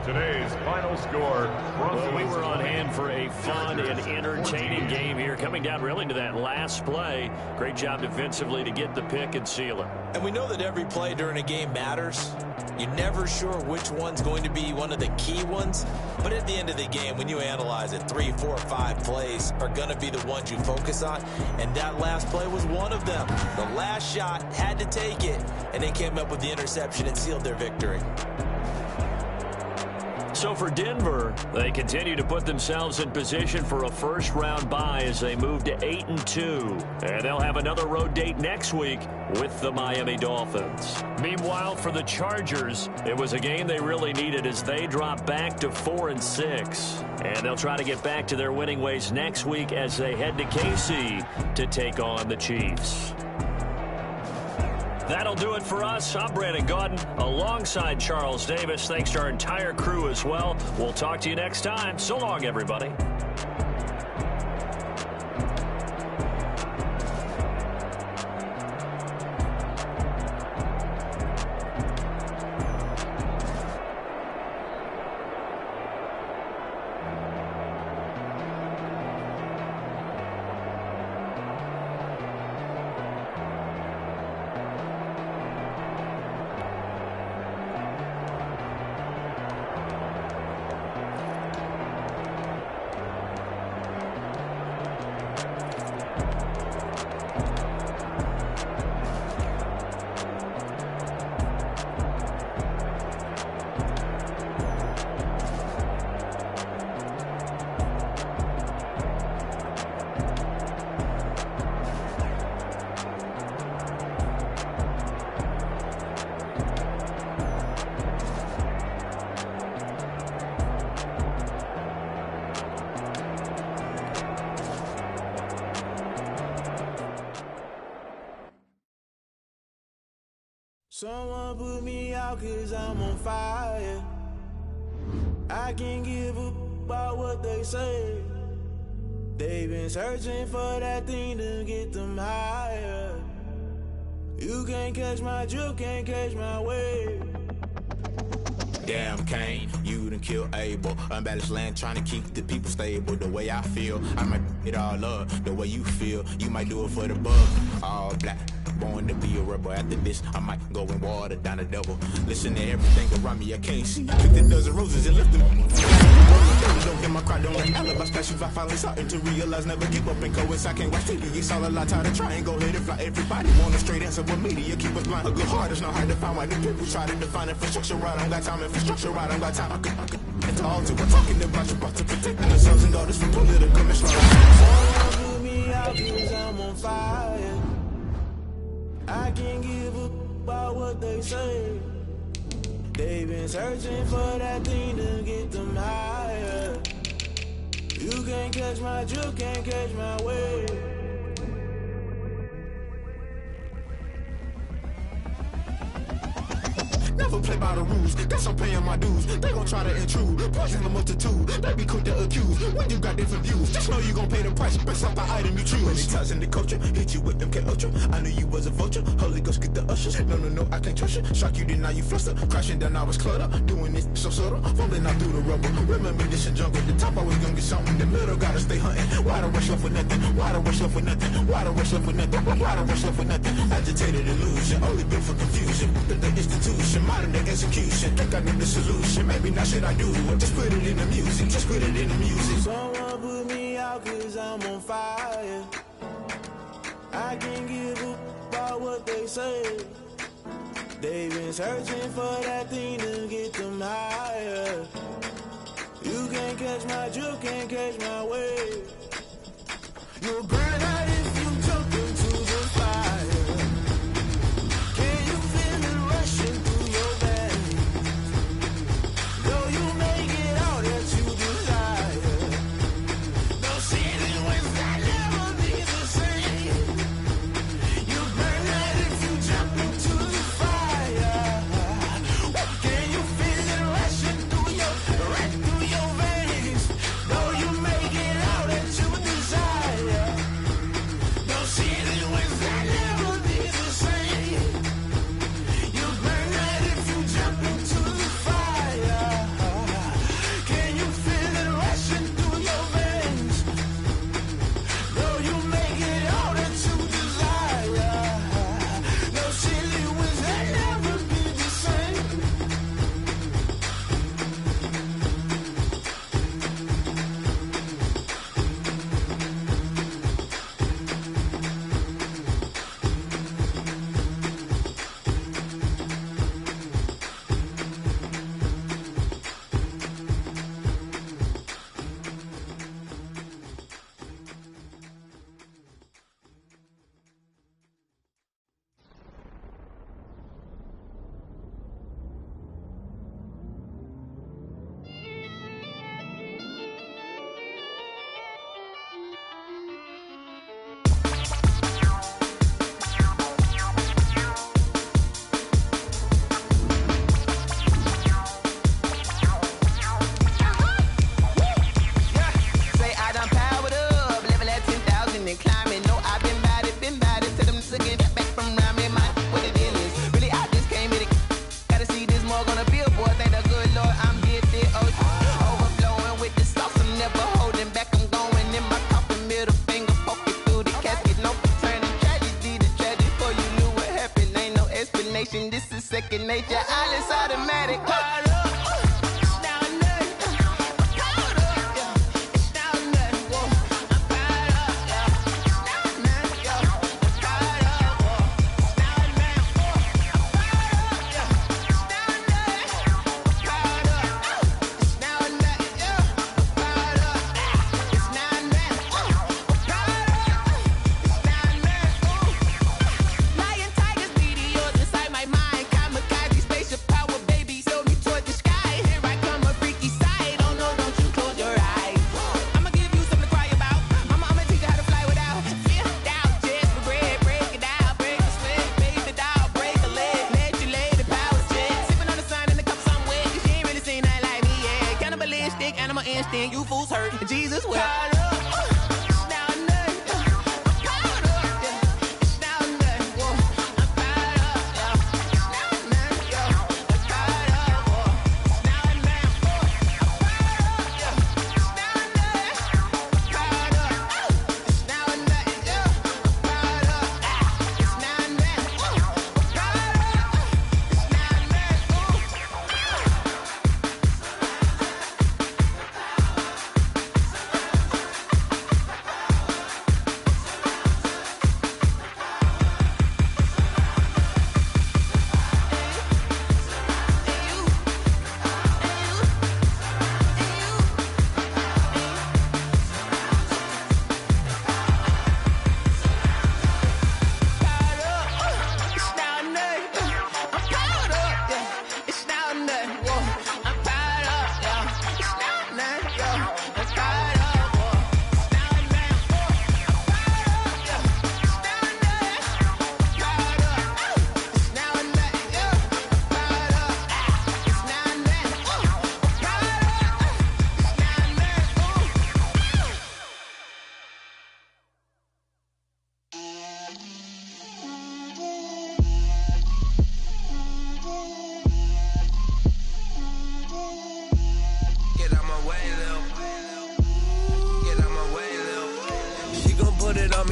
18. Today's final score. Well, we were on hand for a fun and entertaining game here, coming down really to that last play. Great job defensively to get the pick and seal it. And we know that every play during a game matters. You're never sure which one's going to be one of the key ones. But at the end of the game, when you analyze it, 3, 4, 5 plays are going to be the ones you focus on. And that last play was one of them. The last shot had to take it, and they came up with the interception and sealed their victory. So for Denver, they continue to put themselves in position for a first-round bye as they move to 8-2. And they'll have another road date next week with the Miami Dolphins. Meanwhile, for the Chargers, it was a game they really needed as they drop back to 4-6. And they'll try to get back to their winning ways next week as they head to KC to take on the Chiefs. That'll do it for us. I'm Brandon Gaudin alongside Charles Davis. Thanks to our entire crew as well. We'll talk to you next time. So long, everybody. Someone put me out 'cause I'm on fire. I can't give a about what they say. They've been searching for that thing to get them higher. You can't catch my drift, can't catch my wave. Damn, Kane, you done killed Abel. Unbalanced land, trying to keep the people stable. The way I feel, I might it all up. The way you feel, you might do it for the bug. All black, born to be a rebel. After this, I might go and water down the double. Listen to everything around me, I can't see. Picked a dozen roses and left them. Don't get my cry, don't let alibi specials. I finally starting to realize never give up and go. I can't watch TV, it's all a lot. Tired of trying, go ahead and fly. Everybody want a straight answer, but media keep us blind. A good heart is not hard to find. Why the people try to define infrastructure right? I don't got time, infrastructure right, I don't got time. I could it's all to we're talking about you, about to protecting ourselves and daughters from political mission. Someone put me out 'cause I'm on fire. I can't give up about what they say. They've been searching for that thing to get them higher. You can't catch my drift, can't catch my wave. Never play by the rules, guess I'm paying my dues. They gon' try to intrude, poison the multitude. They be quick to accuse, when you got different views. Just know you gon' pay the price, based off the item you choose. Many times in the culture, hit you with them K-Ultra. I knew you was a vulture, Holy Ghost get the ushers. No, I can't trust you. Shock you, then now you fluster. Crashing down, I was cluttered. Doing this so subtle, falling out through the rubble. Remember this in jungle, the top always gonna get something. In the middle, gotta stay hunting. Why the rush left with nothing? Why the rush left with nothing? Why the rush left with nothing? Why the rush left with nothing? Agitated illusion, only built for confusion. The institution, modern day execution. Think I need the solution. Maybe not should I do it? Just put it in the music. Just put it in the music. Someone put me out 'cause I'm on fire. I can't give up about what they say. They've been searching for that thing to get them higher. You can't catch my drift, can't catch my wave. You'll burn out if you jump into the fire. Can you feel it rushing through your veins? Though you make it all that you desire. No ceiling wins, I'll never be the same. You burn out if you jump into the fire. Can you feel it rushing through your veins? Though you make it all that you desire. No ceiling wins, I'll never be the same. You burn out if you jump into the fire. Can you feel it rushing through your veins? Though you make it all that you desire. No ceiling wins, I'll never be the same. Say I done powered up, level at 10,000 and climbing. No, I've been bad it. Tell them to get back from around me. Man, what the deal is? Really, I just came here to gotta see this more gonna be a boy. Thank the good Lord, I'm gifted. Overflowing with the sauce, I'm never holding back. I'm going in my coffin, middle finger poking through the casket. No turning tragedy to tragedy. Before you knew what happened, ain't no explanation. This is second nature. All is automatic. Lion, tigers, meteors inside my mind. Kamikaze, spaceship power, baby. Sell me toward the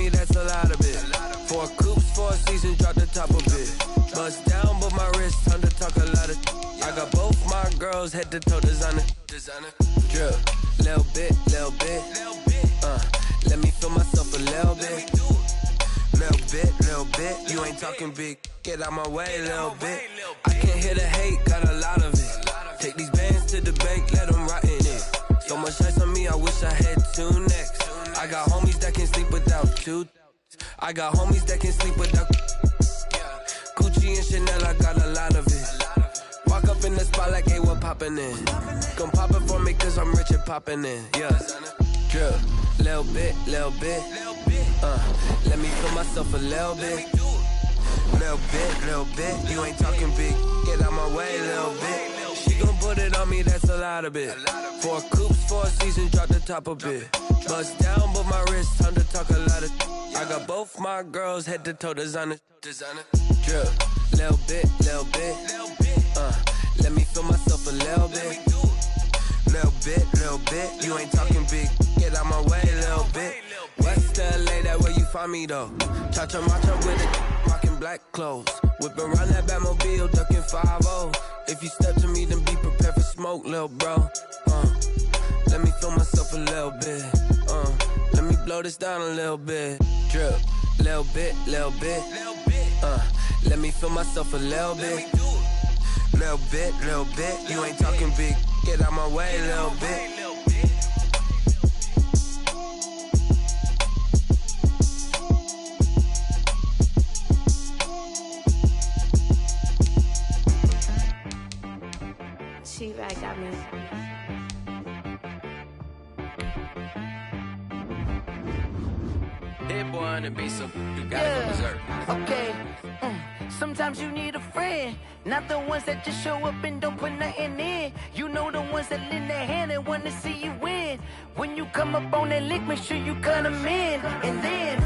me, that's a lot of it. 4 coops, 4 seasons, drop the top of it. Bust down, but my wrist, time to talk a lot of. I got both my girls, head to toe designer. Drip, little bit. Let me feel myself a little bit. Little bit. You ain't talking big. Get out my way, little bit. I can't hear the hate, got a lot of it. Take these bands to the bank, let them rot in it. So much ice on me, I wish I had 2 necks. I got homies that can sleep without 2. I got homies that can sleep without Gucci and Chanel, I got a lot of it. Walk up in the spot like, hey, what poppin' in? Gon' pop it for me cause I'm rich and poppin' in, yeah. Drip, little bit. Let me feel myself a little bit. Little bit. You ain't talking big, get out my way, little bit. She gon' put it on me, that's a lot of it. 4 coops, 4 seasons, drop the top a bit. Bust down, but my wrist, time to talk a lot of. I got both my girls, head to toe designer. Drip, little bit. Let me feel myself a little bit. Little bit. You ain't talking big, get out my way, little bit. West LA, that where you find me though. Cha-cha matcha with it, rockin' black clothes. Whip around that Batmobile, ducking 5-0. If you step to me, then be prepared for smoke, little bro. Let me feel myself a little bit. Let me blow this down a little bit. Drip, little bit. Let me feel myself a little bit. Little bit. You ain't talking big. Get out my way, little bit. T-Rag got me. Hit boy on the beat, so you gotta go berserk. Okay. Sometimes you need a friend, not the ones that just show up and don't put nothing in. You know the ones that lend their hand and wanna see you win. When you come up on that lick, make sure you cut them in. And then,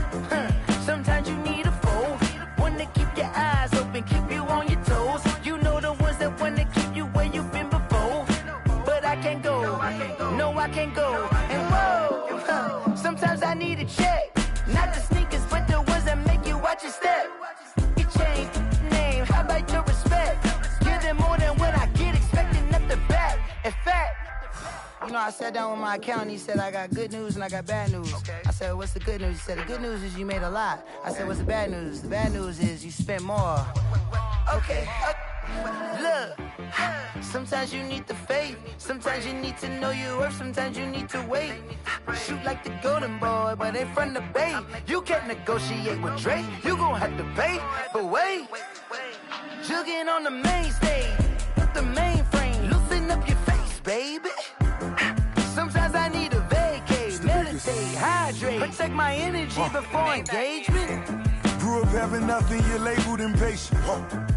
sometimes you need a foe, one to keep your eyes open, keep you on your toes. You know the ones that wanna keep you where you've been before. But I can't go, no I can't go. And whoa, sometimes I need a check, not the sneakers but the ones that make you watch your step. Change name, how about your respect? Give them more than what I get, expecting up the back. In fact, you know, I sat down with my accountant, he said I got good news and I got bad news. I said, what's the good news? He said, the good news is you made a lot. I said, what's the bad news? The bad news is you spent more. Okay. Look, sometimes you need the faith, sometimes you need to know your worth, sometimes you need to wait. Shoot like the golden boy, but in front of Bay. You can't negotiate with Drake, you gon' have to pay. But wait, jugging on the main stage, with the mainframe, loosen up your face, baby. Sometimes I need a vacate, meditate, hydrate, protect my energy before engagement. Grew up having nothing, you're labeled impatient.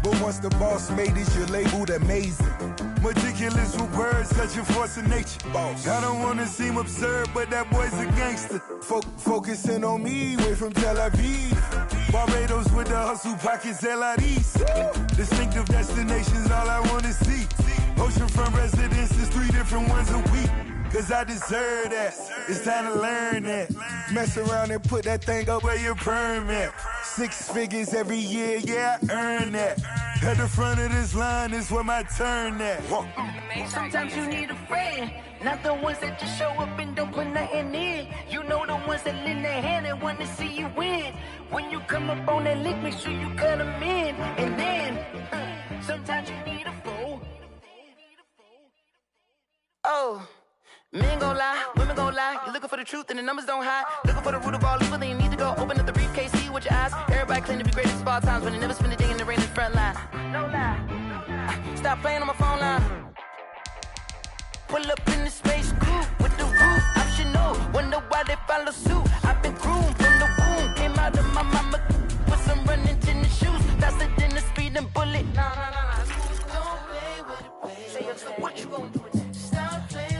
But once the boss made it, you're labeled amazing. Meticulous with words, such a force of nature. I don't wanna seem absurd, but that boy's a gangster. Focusing on me, way from Tel Aviv. Barbados with the hustle pockets, LIDs. Distinctive destinations, all I wanna see. Oceanfront residences, 3 different ones a week. Cause I deserve that, it's time to learn that. Mess around and put that thing up where your permit. 6 figures every year, yeah, I earn that. At the front of this line is where my turn at. Sometimes you need a friend, not the ones that just show up and don't put nothing in. You know the ones that lend their hand and want to see you win. When you come up on that lick, make sure you cut them in. And then, sometimes you need a foe. Oh. Men gon' lie, women gon' lie. You're looking for the truth and the numbers don't hide. Looking for the root of all evil, then you need to go open up the briefcase, see with your eyes. Everybody claim to be great at all times, but they never spend a day in the rain in the front line. No lie. Stop playing on my phone line. Pull up in the space coupe with the roof optional. Wonder why they follow suit. I've been groomed from the womb. Came out of my mama with some running tennis shoes. Faster than the speeding bullet. Nah. Don't play with it, baby. Say what you gon' do? Stop playing.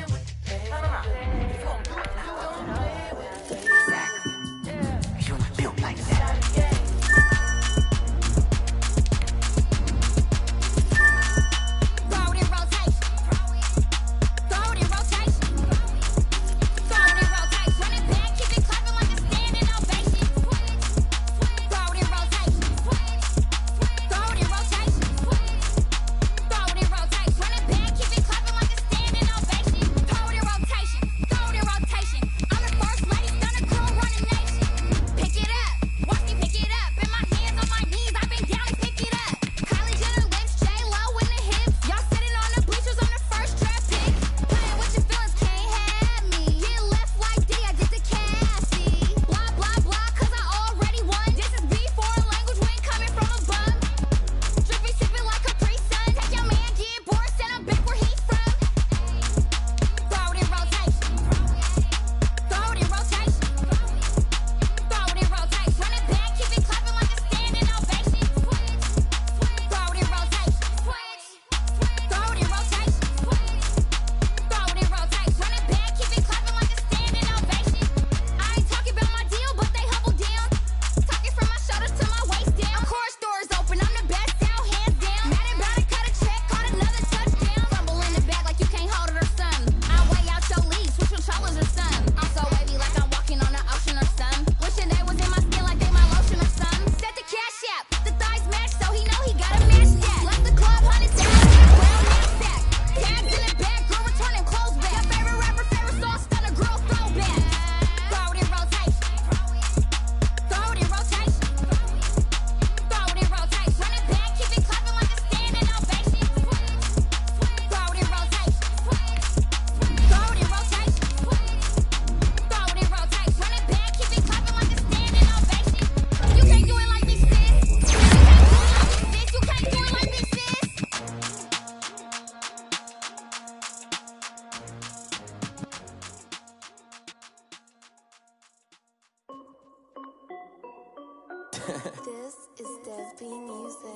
SB Music.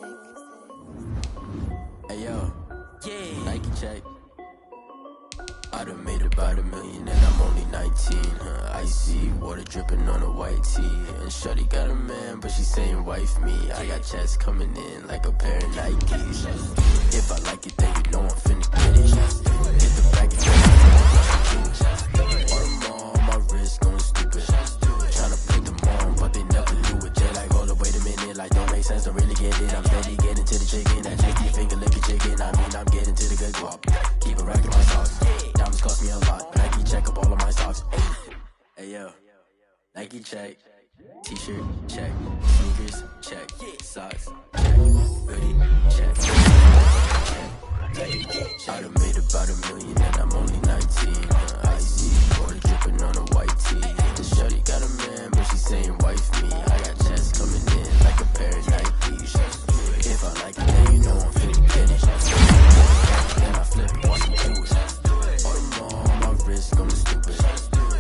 Hey yo, yeah. Nike check. I done made about $1 million and I'm only 19. Icy water dripping on a white tee. And shorty got a man, but she saying wife me. I got checks coming in like a pair of Nikes. If I like it, then you know I'm finna get it. Hit the bag and all them on my wrist going stupid. Tryna put them on, but they never do it. They like, hold up, wait a minute, like don't make sense, don't really get it. I'm steady getting to the chicken, that chicky finger licking chicken. I mean, I'm getting to the good guap. Keep it racking my socks. Diamonds cost me a lot. Nike check up all of my socks. Hey yo, Nike check. T-shirt check. Sneakers check. Socks check. Hoodie check. I done made about $1 million and I'm only 19. Icy water dripping on a white tee. The shorty got a man, but she saying wife me. I got checks coming in like a pair of Nikes. If I like it, then you know I'm finna get it. Then I flip it, watch me do it. All them on my wrist going stupid.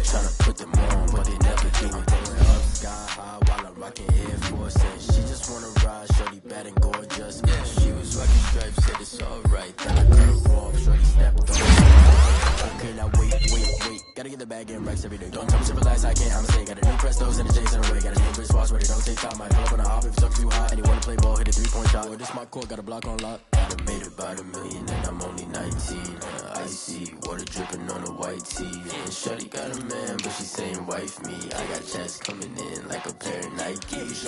Tryna put them on, but they never do it. Going up sky high while I'm rocking Air Force. And she just wanna ride, shorty bad and gorgeous. She was rocking stripes, said it's alright. Then I cut her off, shorty snapped on. Okay, now wait. Gotta get the bag and racks every day. Don't tell me to relax, I can't, I'ma say. Got a new Prestos and a J's in a way. Got a new wristwatch, but it don't take time. I pull up on a hop if it's too hot. And you wanna play ball, hit a 3-point shot. Or this my court, got a block on lock. I done made about $1 million and I'm only 19. Icy water dripping on a white tee. And shorty got a man, but she saying wife me. I got checks coming in like a pair of Nikes.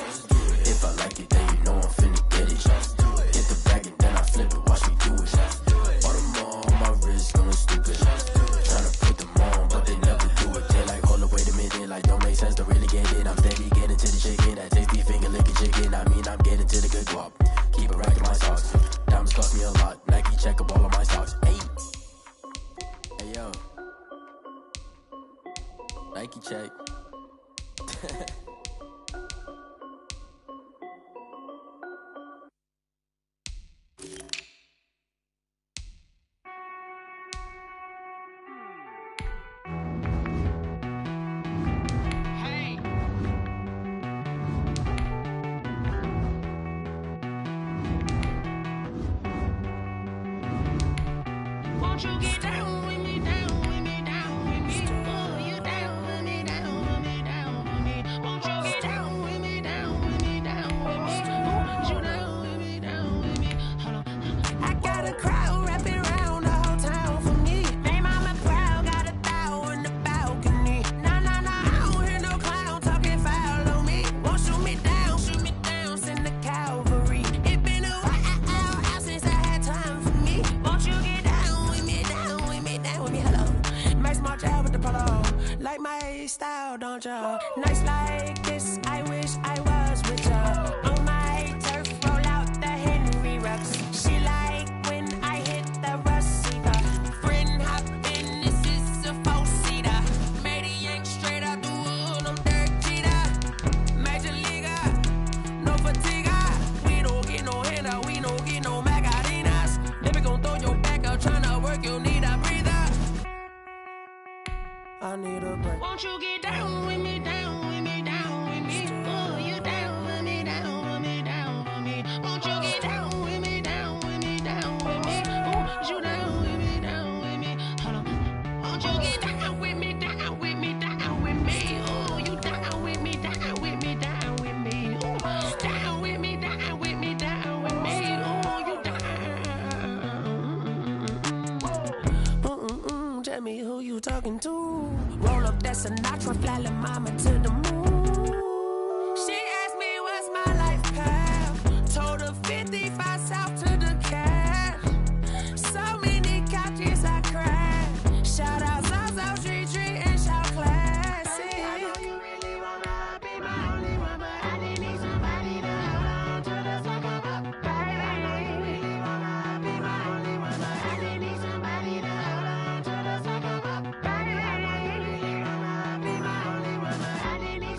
If I like it, then you know I'm finna get it. Hit the bag and then I flip it, watch me do it. All them on my wrist going stupid. Tryna put them on, but they never do it. They like, hold up, wait a minute, like don't make sense, don't really get it. I'm steady getting to the chicken, that tasty finger licking chicken. I mean, I'm getting to the good guap. Keep it racking my socks. Diamonds cost me a lot. Nike check up all of my socks. Hey yo, Nike check. Won't you get down with me, down with me, down with me? Oh, you down with me, down with me, down with me. Won't you get down with me, down with me, down with me? Oh, you down with me, down with me? Hold on. I got a crowd wrapping around the whole town for me. They mama proud, got a thou in the balcony. Nah, I don't hear no clown talking foul on me. Won't shoot me down, send the cavalry. It been a while since I had time for me. Won't you get down with me, down with me, down with me? Hello. Max March out with the polo. Like my style, don't ya? Nights like this, I wish I was with ya. On my turf, roll out the Henry Rux. She like when I hit the receiver. Friend hop in, this is a 4-seater. Made a yank straight out the wood, I'm Derek Jeter. Major leaguer, no fatigue. We don't get no handout, we don't get no Macarinas. Never gon' throw your back out, tryna work, you need a breather. I need a break. Won't you get down with me, down with me, down with me? Oh, you down with me, down with me, down with me? Won't you get down with me, down with me, down with me? Oh, you down with me, down with me? Hold on. Won't you get down with me, down with me, down with me? Oh, you down with me, down with me, down with me? Oh, down with me, down with me, down with me? Oh, you down. Tell me who you talking to. Roll up that Sinatra, fly la mama to the moon. She asked me what's my life path. Told her 55 south to the cash. So many couches I crashed. Shout out South Street and shout classy. I know you really wanna be my only one, but I didn't need somebody to hold on to the second up. Baby, I know you really wanna be my only one, but I didn't need somebody to hold on to the second up. Baby, I know you really wanna be my only one, but I didn't need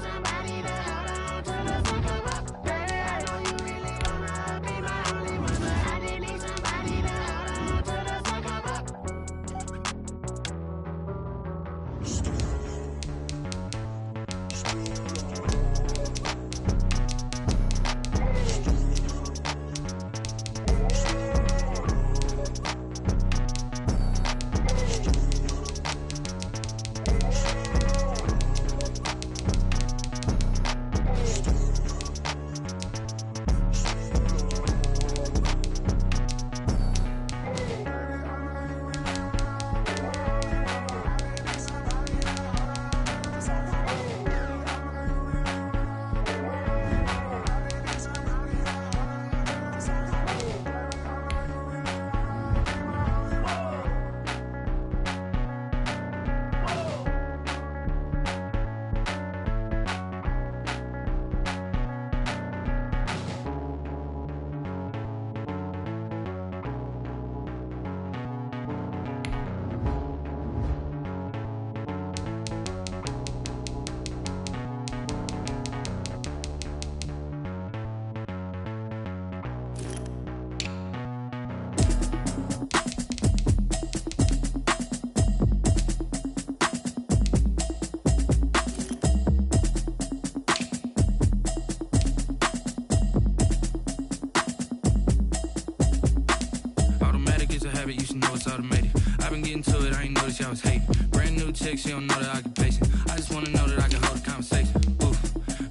habit, you should know it's automated. I've been getting to it, I ain't noticed y'all was hating. Brand new chick, she don't know the occupation. I just wanna know that I can hold a conversation. Oof,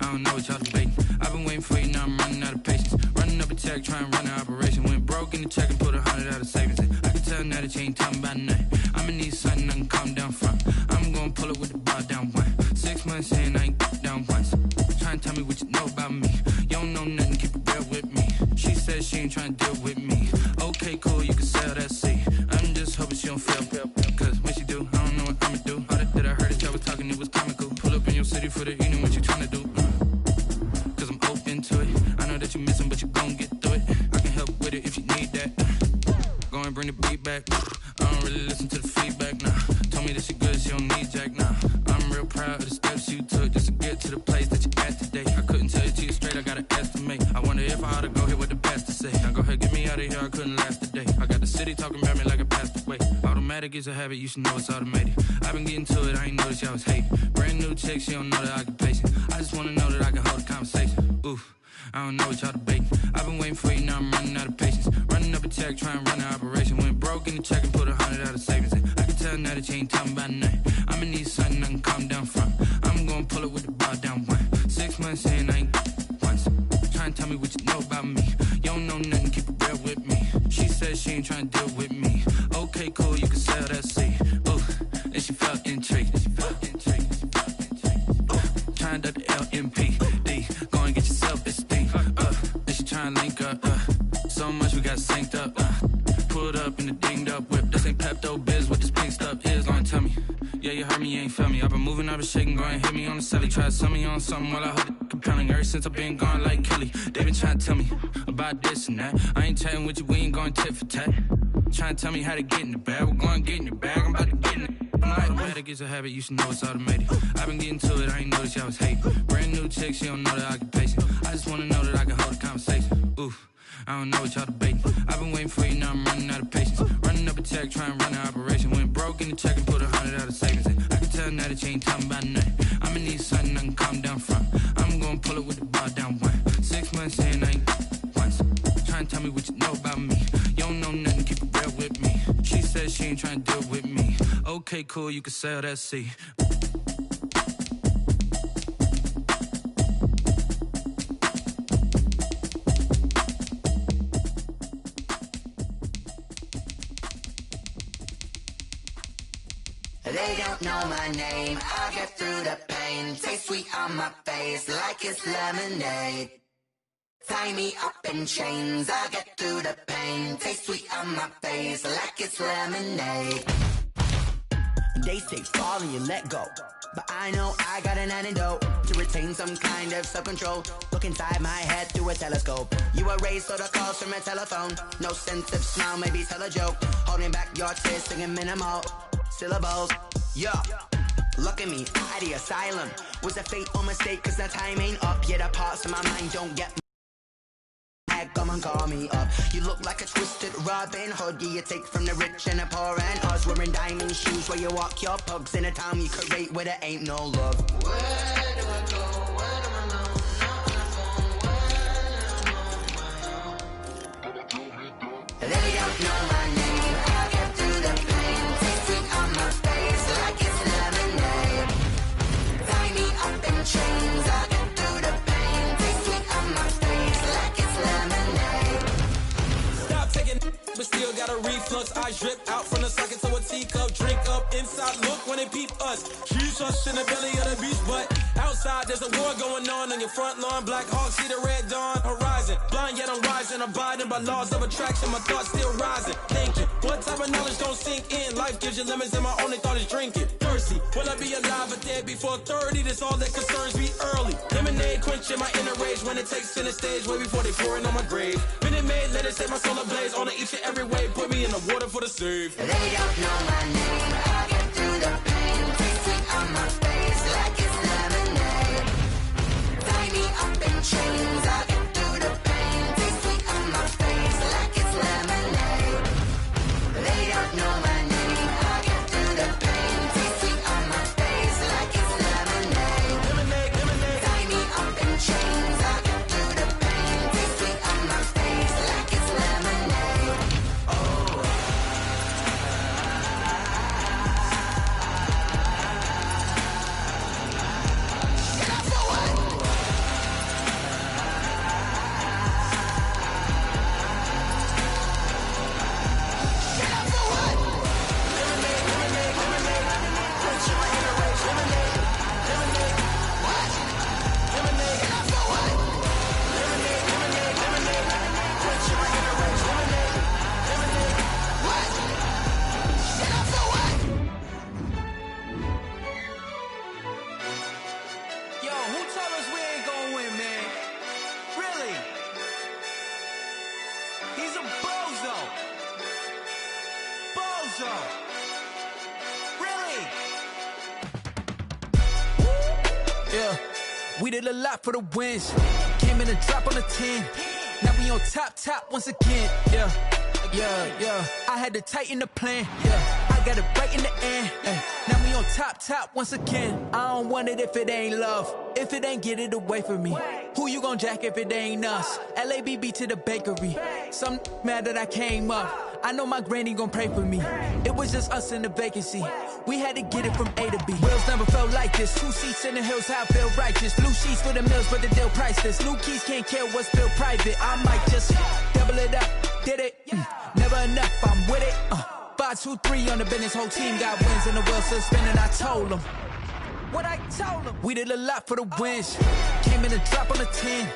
I don't know what y'all debating. I've been waiting for you, now I'm running out of patience. Running up a check, trying to run an operation. Went broke in the check and put 100 out of savings. I can tell now that you ain't talking about nothing. I'ma need something I can calm down from. I'm gonna pull it with the bar down one. 6 months in, I ain't down once. Trying to tell me what you know about me. You don't know nothing, keep it real with me. She says she ain't trying to deal with me. Okay, cool, you can sell that seat. I'm just hoping she don't fail. Cause when she do, I don't know what I'ma do. All that I heard that y'all was talking, it was comical. Pull up in your city for the evening, what you trying to do? Cause I'm open to it. I know that you missing, but you gon' get through it. I can help with it if you need that. Go and bring the beat back. I don't really listen to the feedback, nah. Told me that she good, she don't need jack, nah. I'm real proud of the steps you took just to get to the place that you at today. I couldn't tell you to you straight, I gotta estimate. I wonder if I ought to go here with the best to say. Now go ahead, get me out of here, I couldn't last a day. I got the city talking about me like I passed away. Automatic is a habit, you should know it's automated. I've been getting to it, I ain't noticed y'all was hating. Brand new chick, she don't know the occupation. I just wanna know that I can hold a conversation. Oof, I don't know what y'all debating. I've been waiting for you, now I'm running out of patience. Running up a check, trying to run an operation. Went broke in the check and put 100 out of savings. I can tell now that you ain't talking about nothing. I'ma need something I can calm down from. I'm gonna pull it with the bar down one. 6 months in, I ain't once. Trying to tell me what you know about me. You don't know nothing, keep it real with me. She says she ain't trying to deal with me. Okay, cool, you can sell that seat. Ooh, and she felt intrigued. Trying to the LMPD. Go and get your self-esteem. And she trying to link up. So much we got synced up. Pulled up in the dinged up whip. This ain't Pepto-Biz, what this pink stuff is. Long tell me. Yeah, you heard me, you ain't felt me. I've been moving, I've been shaking, go and hit me on the celly. Try to sell me on something while I hold it compelling. Ever since I've been gone like Kelly, they been trying to tell me about this and that. I ain't chatting with you, we ain't going tit for tat. Trying to tell me how to get in the bag. We're going to get in the bag, I'm about to get in it. Automatic is a habit, you should know it's automated. I've been getting to it, I ain't noticed y'all was hating. Brand new chick, she don't know the occupation. I just wanna know that I can hold a conversation. Oof, I don't know what y'all debating. I've been waiting for you, now I'm running out of patience. Running up a check, trying to run an operation. Went broke in the check and put 100 out of savings. I can tell now that you ain't talking about nothing. I'ma need something I can calm down from. I'm gonna pull it with the bar down one. 6 months in, I ain't once. Trying to tell me what you know about me. You don't know nothing, keep it real with me. She says she ain't trying to deal with me. Okay, cool, you can sell that seat. They don't know my name, I get through the pain. Taste sweet on my face like it's lemonade. Tie me up in chains, I get through the pain. Taste sweet on my face like it's lemonade. They say fall and you let go, but I know I got an antidote to retain some kind of self-control. Look inside my head through a telescope. You erase all the calls from a telephone. No sense of smile, maybe tell a joke. Holding back your tears, singing minimal syllables. Yeah, look at me, out of asylum. Was a fate or mistake, cause the time ain't up. Yet the parts of my mind don't get me. Come and call me up. You look like a twisted Robin Hood. Yeah, you take from the rich and the poor and us. Wearing diamond shoes where you walk your pugs in a town you create where there ain't no love. Where do I go? Where do I know? They don't know my name. I get through the pain. Taste sweet on my face like it's lemonade. Tie me up in chains. I get through the pain. Taste sweet on my face like it's lemonade. Stop taking, but still got a reflux. I drip out from the socket to a teacup. Drink up inside, look when they peep us. Choose us in the belly of the beast, but outside there's a war going on your front lawn. Black Hawk, see the red dawn horizon. Blind yet I'm rising, abiding by laws of attraction. My thoughts still rising, thinking what type of knowledge don't sink in. Life gives you lemons and my only thought is drinking. Thirsty, will I be alive or dead before 30? That's all that concerns me early. Lemonade quenching my inner rage when it takes center stage way before they pouring on my grave. Minute Maid, let it set my soul ablaze on each and every way. Put me in the water for the save. They don't know my name. I get through the pain. Taste sweet on my face like it's lemonade. Tie me up in chains. I get through the pain. Taste sweet on my face like it's lemonade. They don't know my name. I get through the pain. Taste sweet on my face like it's lemonade. Lemonade, lemonade. Tie me up in chains. I get through the pain. Taste sweet on my face like it's lemonade. Oh. He's a bozo. Bozo. Really? Yeah, we did a lot for the wins. Came in a drop on a 10. Now we on top once again. Yeah. I had to tighten the plan. Yeah, I got it right in the end. Now we on top once again. I don't want it if it ain't love. If it ain't, get it away from me. Who you gon' jack if it ain't us? LABB to the bakery. Some mad that I came up. I know my granny gon' pray for me. It was just us in the vacancy. We had to get it from A to B. Wheels never felt like this. 2 seats in the hills, how I feel righteous. Blue sheets for the mills, but the deal priceless. New keys can't care what's built private. I might just double it up. Did it? Never enough, I'm with it. 5, 2, 3 on the business. Whole team got wins and the wheels still spinning. I told them what I told them. We did a lot for the wins. Came in a drop on a 10.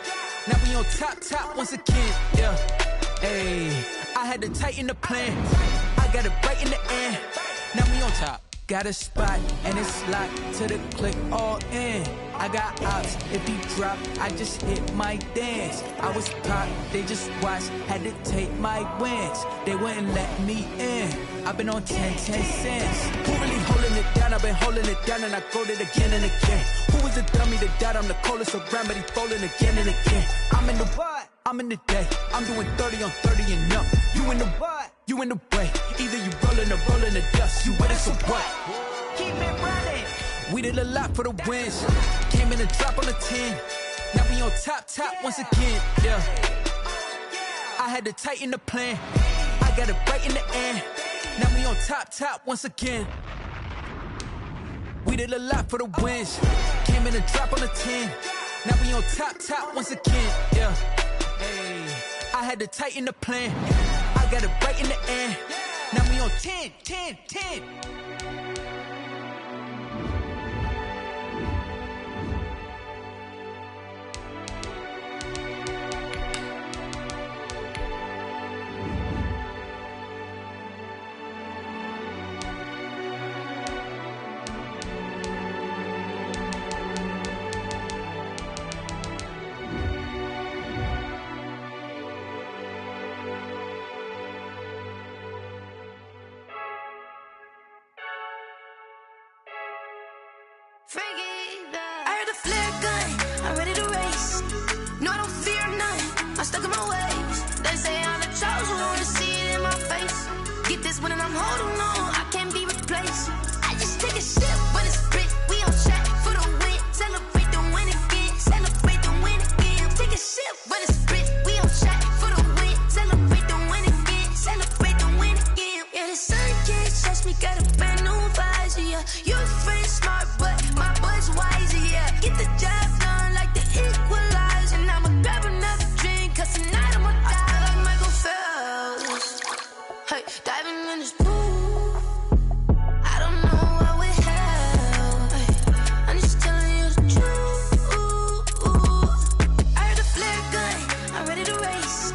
Now we on top once again. Yeah. Hey, I had to tighten the plan. I got it right in the end. Now we on top. Got a spot and it's locked to the click all in. I got ops, if he drop, I just hit my dance. I was pop, they just watched, had to take my wins. They wouldn't let me in. I've been on 10 cents. Who really holding it down? I've been holding it down and I wrote it again and again. Who was the dummy that died? I'm the coldest around, but he folding again and again. I'm in the what? I'm in the day. I'm doing 30 on 30 and up. You in the what? You in the way. Either you rolling or rolling the dust. You with it, so what? Keep it running. We did a lot for the wins. Came in a drop on a 10. Now we on top once again. Yeah. I had to tighten the plan. I got it right in the end. Now we on top once again. We did a lot for the wins. Came in a drop on a 10. Now we on top once again. Yeah. Hey, I had to tighten the plan. I got it right in the end. Now we on 10. I heard the flare gun, I'm ready to race. No, I don't fear none, I'm stuck in my ways. They say I'm the chosen one, to see it in my face. Get this one and I'm holding on, I can't be replaced. I just take a sip, but it's split, we on track for the win. Celebrate the win again, celebrate the win again. Take a sip, but it's split, we on track for the win. Celebrate the win again, celebrate the win again. Yeah, the sun can't touch me, got a brand new visor, yeah. You're friend smart, but my boy's wiser, yeah. Get the job done like the equalizer. And I'ma grab another drink, cause tonight I'ma die like Michael Phelps. Hey, diving in this pool, I don't know what we have. Hey, I'm just telling you the truth. I heard the flare gun, I'm ready to race.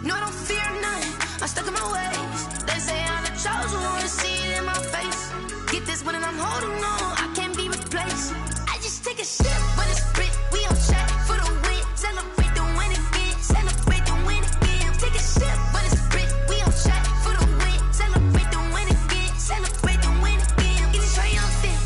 No, I don't fear none, I'm stuck in my ways. They say I'm the chosen one, to see it in my face. Get this one and I'm holding on, I can't be replaced. I just take a sip, but it's split, we on track for the win. Celebrate the win again, celebrate the win again. Take a sip, but it's split, we on track for the win. Celebrate the win again, celebrate the win again. Get it triumphant,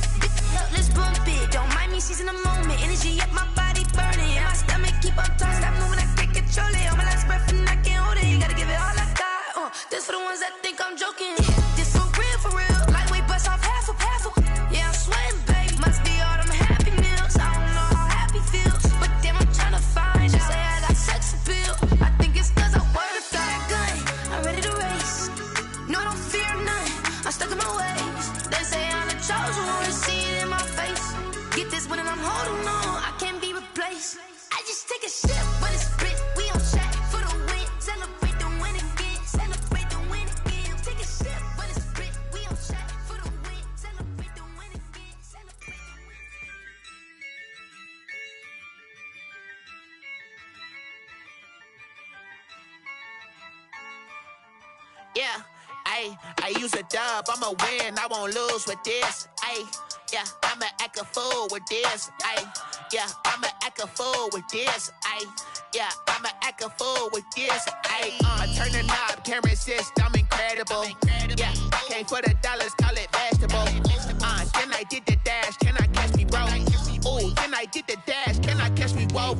let's bump it. Don't mind me seizing the moment, energy up my body burning. And my stomach keep up tight, stop moving, I can't control it. On my last breath and I can't hold it, you gotta give it all I got. This for the ones that think I'm joking. This for real, lightweight bust off half a. Yeah, I'm sweating, baby, must be all them happy meals. I don't know how happy feels, but damn, I'm trying to find out. Say I got sex appeal, I think it's cause I wear the fire gun. I'm ready to race, no, I don't fear none, I'm stuck in my ways. They say I'm the chosen one, to see it in my face. Get this one and I'm holding on, I can't be replaced. I just take a sip, but it's split, we on track for the win. Celebrate the win again, celebrate the win again. Take a sip, but it's split, we on track for the win. Celebrate the win again, celebrate the win again. Yeah, I use a dub, I'ma win, I won't lose with this. Yeah, I'ma act a fool with this. Yeah, I'ma act a fool with this. Yeah, I'ma act a fool with this. Ayy, I turn the knob, can't resist, I'm incredible. Yeah, came for the dollars, call it vegetable. Then I did the dash, can I catch me, bro? Ooh, then I did the dash, can I catch me, whoa?